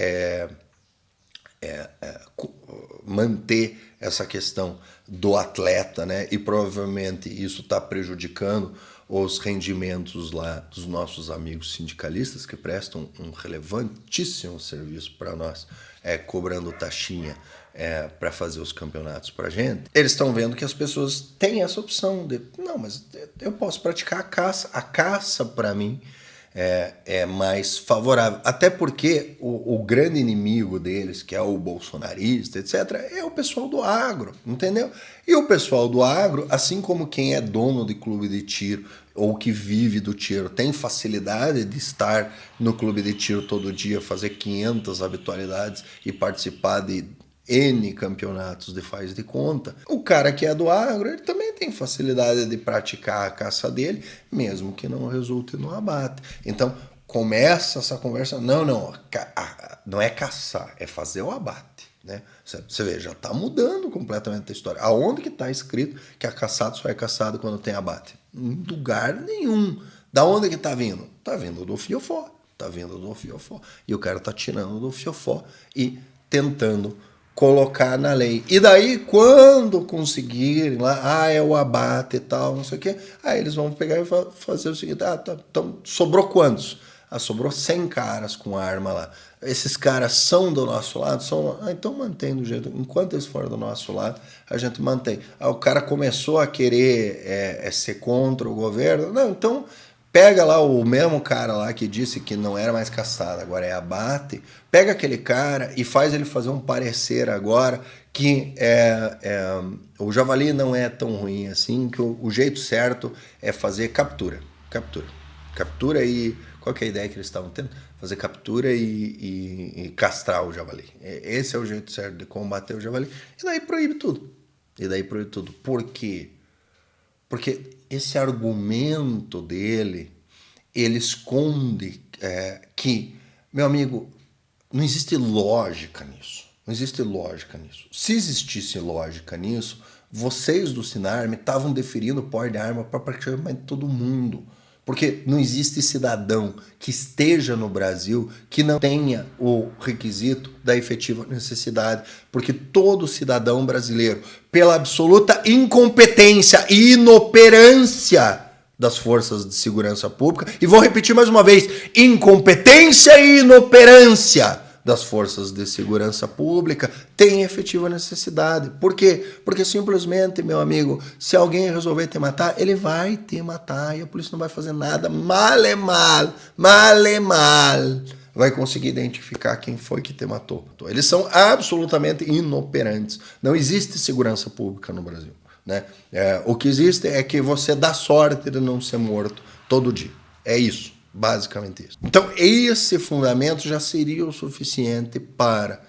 manter essa questão do atleta, né? E provavelmente isso está prejudicando os rendimentos lá dos nossos amigos sindicalistas que prestam um relevantíssimo serviço para nós, cobrando taxinha para fazer os campeonatos para gente. Eles estão vendo que as pessoas têm essa opção de, não, mas eu posso praticar a caça. A caça, para mim, é mais favorável. Até porque o grande inimigo deles, que é o bolsonarista, etc., é o pessoal do agro, entendeu? E o pessoal do agro, assim como quem é dono de clube de tiro ou que vive do tiro, tem facilidade de estar no clube de tiro todo dia, fazer 500 habitualidades e participar de N campeonatos de faz de conta. O cara que é do agro, ele também tem facilidade de praticar a caça dele, mesmo que não resulte no abate. Então, começa essa conversa, não é caçar, é fazer o abate, né? Você vê, já está mudando completamente a história. Aonde que está escrito que a caçada só é caçada quando tem abate? Em lugar nenhum. Da onde que está vindo? Está vindo do fiofó. E o cara está tirando do fiofó e tentando colocar na lei. E daí, quando conseguirem lá, é o abate e tal, não sei o quê, aí eles vão pegar e fazer o seguinte, então, sobrou quantos? Sobrou 100 caras com arma lá. Esses caras são do nosso lado? Então mantém do jeito. Enquanto eles forem do nosso lado, a gente mantém. O cara começou a querer ser contra o governo. Não, então pega lá o mesmo cara lá que disse que não era mais caçada, agora é abate. Pega aquele cara e faz ele fazer um parecer agora que o javali não é tão ruim assim, que o jeito certo é fazer captura. Captura e... Qual que é a ideia que eles estavam tendo? Fazer captura e castrar o javali. Esse é o jeito certo de combater o javali. E daí proíbe tudo. Por quê? Porque esse argumento dele, ele esconde que, meu amigo, não existe lógica nisso. Não existe lógica nisso. Se existisse lógica nisso, vocês do Sinarme estavam deferindo o porte de arma para praticamente todo mundo. Porque não existe cidadão que esteja no Brasil que não tenha o requisito da efetiva necessidade. Porque todo cidadão brasileiro, pela absoluta incompetência e inoperância das forças de segurança pública, e vou repetir mais uma vez, incompetência e inoperância das forças de segurança pública tem efetiva necessidade. Por quê? Porque simplesmente, meu amigo, se alguém resolver te matar, ele vai te matar e a polícia não vai fazer nada. Mal é mal, vai conseguir identificar quem foi que te matou. Eles são absolutamente inoperantes. Não existe segurança pública no Brasil, né? O que existe é que você dá sorte de não ser morto todo dia. É isso. Basicamente isso. Então, esse fundamento já seria o suficiente para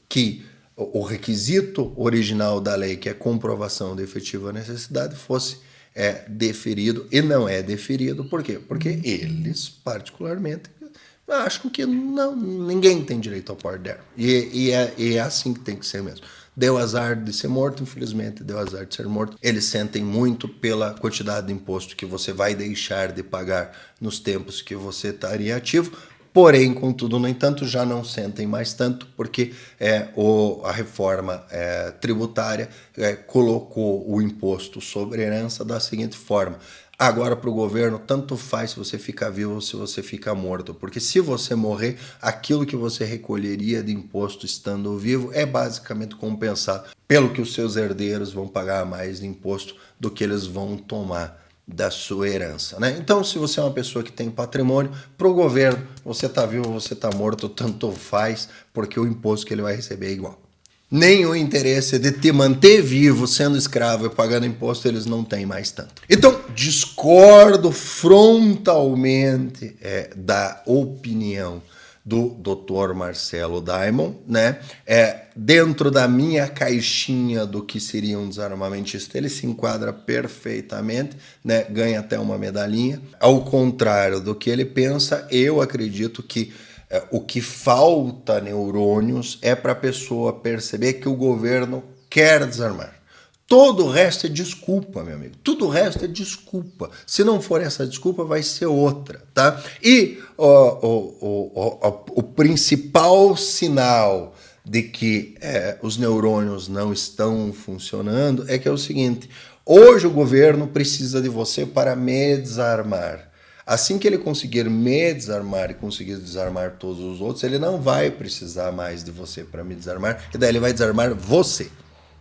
que o requisito original da lei, que é comprovação de efetiva necessidade, fosse deferido, e não é deferido. Por quê? Porque eles, particularmente, acham que ninguém tem direito ao porte de arma. E é assim que tem que ser mesmo. Deu azar de ser morto, infelizmente, deu azar de ser morto. Eles sentem muito pela quantidade de imposto que você vai deixar de pagar nos tempos que você estaria ativo. Porém, contudo, no entanto, já não sentem mais tanto, porque a reforma tributária colocou o imposto sobre herança da seguinte forma: agora, para o governo, tanto faz se você fica vivo ou se você fica morto, porque se você morrer, aquilo que você recolheria de imposto estando vivo é basicamente compensado pelo que os seus herdeiros vão pagar mais de imposto do que eles vão tomar da sua herança, né? Então, se você é uma pessoa que tem patrimônio, para o governo, você está vivo ou você está morto, tanto faz, porque o imposto que ele vai receber é igual. Nem o interesse de te manter vivo sendo escravo e pagando imposto eles não têm mais tanto. Então, discordo frontalmente da opinião do Dr. Marcelo Daimon, né? Dentro da minha caixinha do que seria um desarmamentista, ele se enquadra perfeitamente, né? Ganha até uma medalhinha. Ao contrário do que ele pensa, eu acredito que o que falta neurônios é para a pessoa perceber que o governo quer desarmar. Todo o resto é desculpa, meu amigo. Tudo o resto é desculpa. Se não for essa desculpa, vai ser outra, tá? E o principal sinal de que os neurônios não estão funcionando é que é o seguinte: hoje o governo precisa de você para me desarmar. Assim que ele conseguir me desarmar e conseguir desarmar todos os outros, ele não vai precisar mais de você para me desarmar, e daí ele vai desarmar você,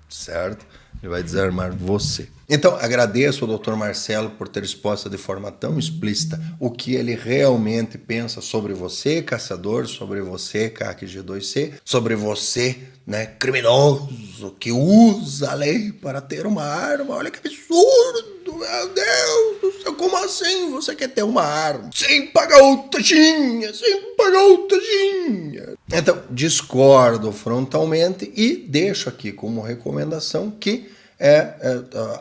certo? Ele vai desarmar você. Então, agradeço ao Dr. Marcelo por ter exposto de forma tão explícita o que ele realmente pensa sobre você, caçador, sobre você, CAC G2C, sobre você, né, criminoso, que usa a lei para ter uma arma. Olha que absurdo, meu Deus do céu, como assim você quer ter uma arma? Sem pagar o taxinha, sem pagar o taxinha. Então, discordo frontalmente e deixo aqui como recomendação que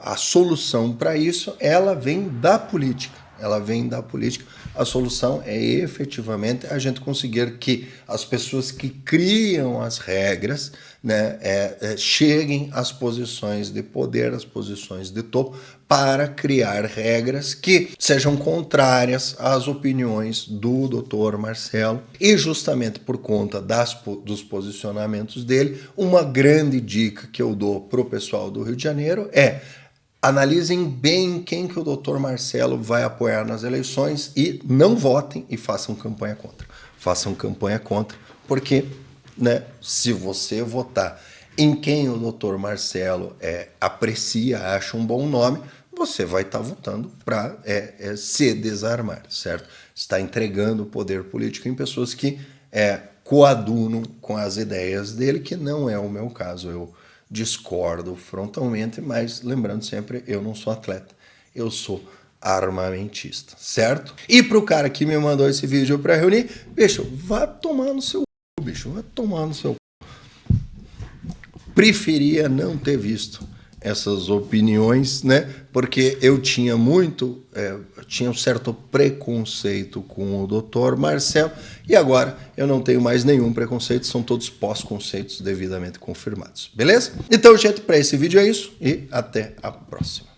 a solução para isso, ela vem da política. Ela vem da política. A solução é efetivamente a gente conseguir que as pessoas que criam as regras, né, cheguem às posições de poder, às posições de topo, para criar regras que sejam contrárias às opiniões do Dr. Marcelo. E justamente por conta dos posicionamentos dele, uma grande dica que eu dou para o pessoal do Rio de Janeiro é: analisem bem quem que o Dr. Marcelo vai apoiar nas eleições e não votem e façam campanha contra. Façam campanha contra, porque, né, se você votar em quem o Dr. Marcelo aprecia, acha um bom nome, você vai estar votando para se desarmar, certo? Está entregando o poder político em pessoas que coadunam com as ideias dele, que não é o meu caso. Eu discordo frontalmente, mas lembrando sempre, eu não sou atleta, eu sou armamentista, certo? E pro cara que me mandou esse vídeo para reunir, bicho, vá tomar no seu bicho, vá tomar no seu. Preferia não ter visto essas opiniões, né? Porque eu tinha tinha um certo preconceito com o Dr. Marcelo e agora eu não tenho mais nenhum preconceito, são todos pós-conceitos devidamente confirmados, beleza? Então, gente, para esse vídeo é isso e até a próxima.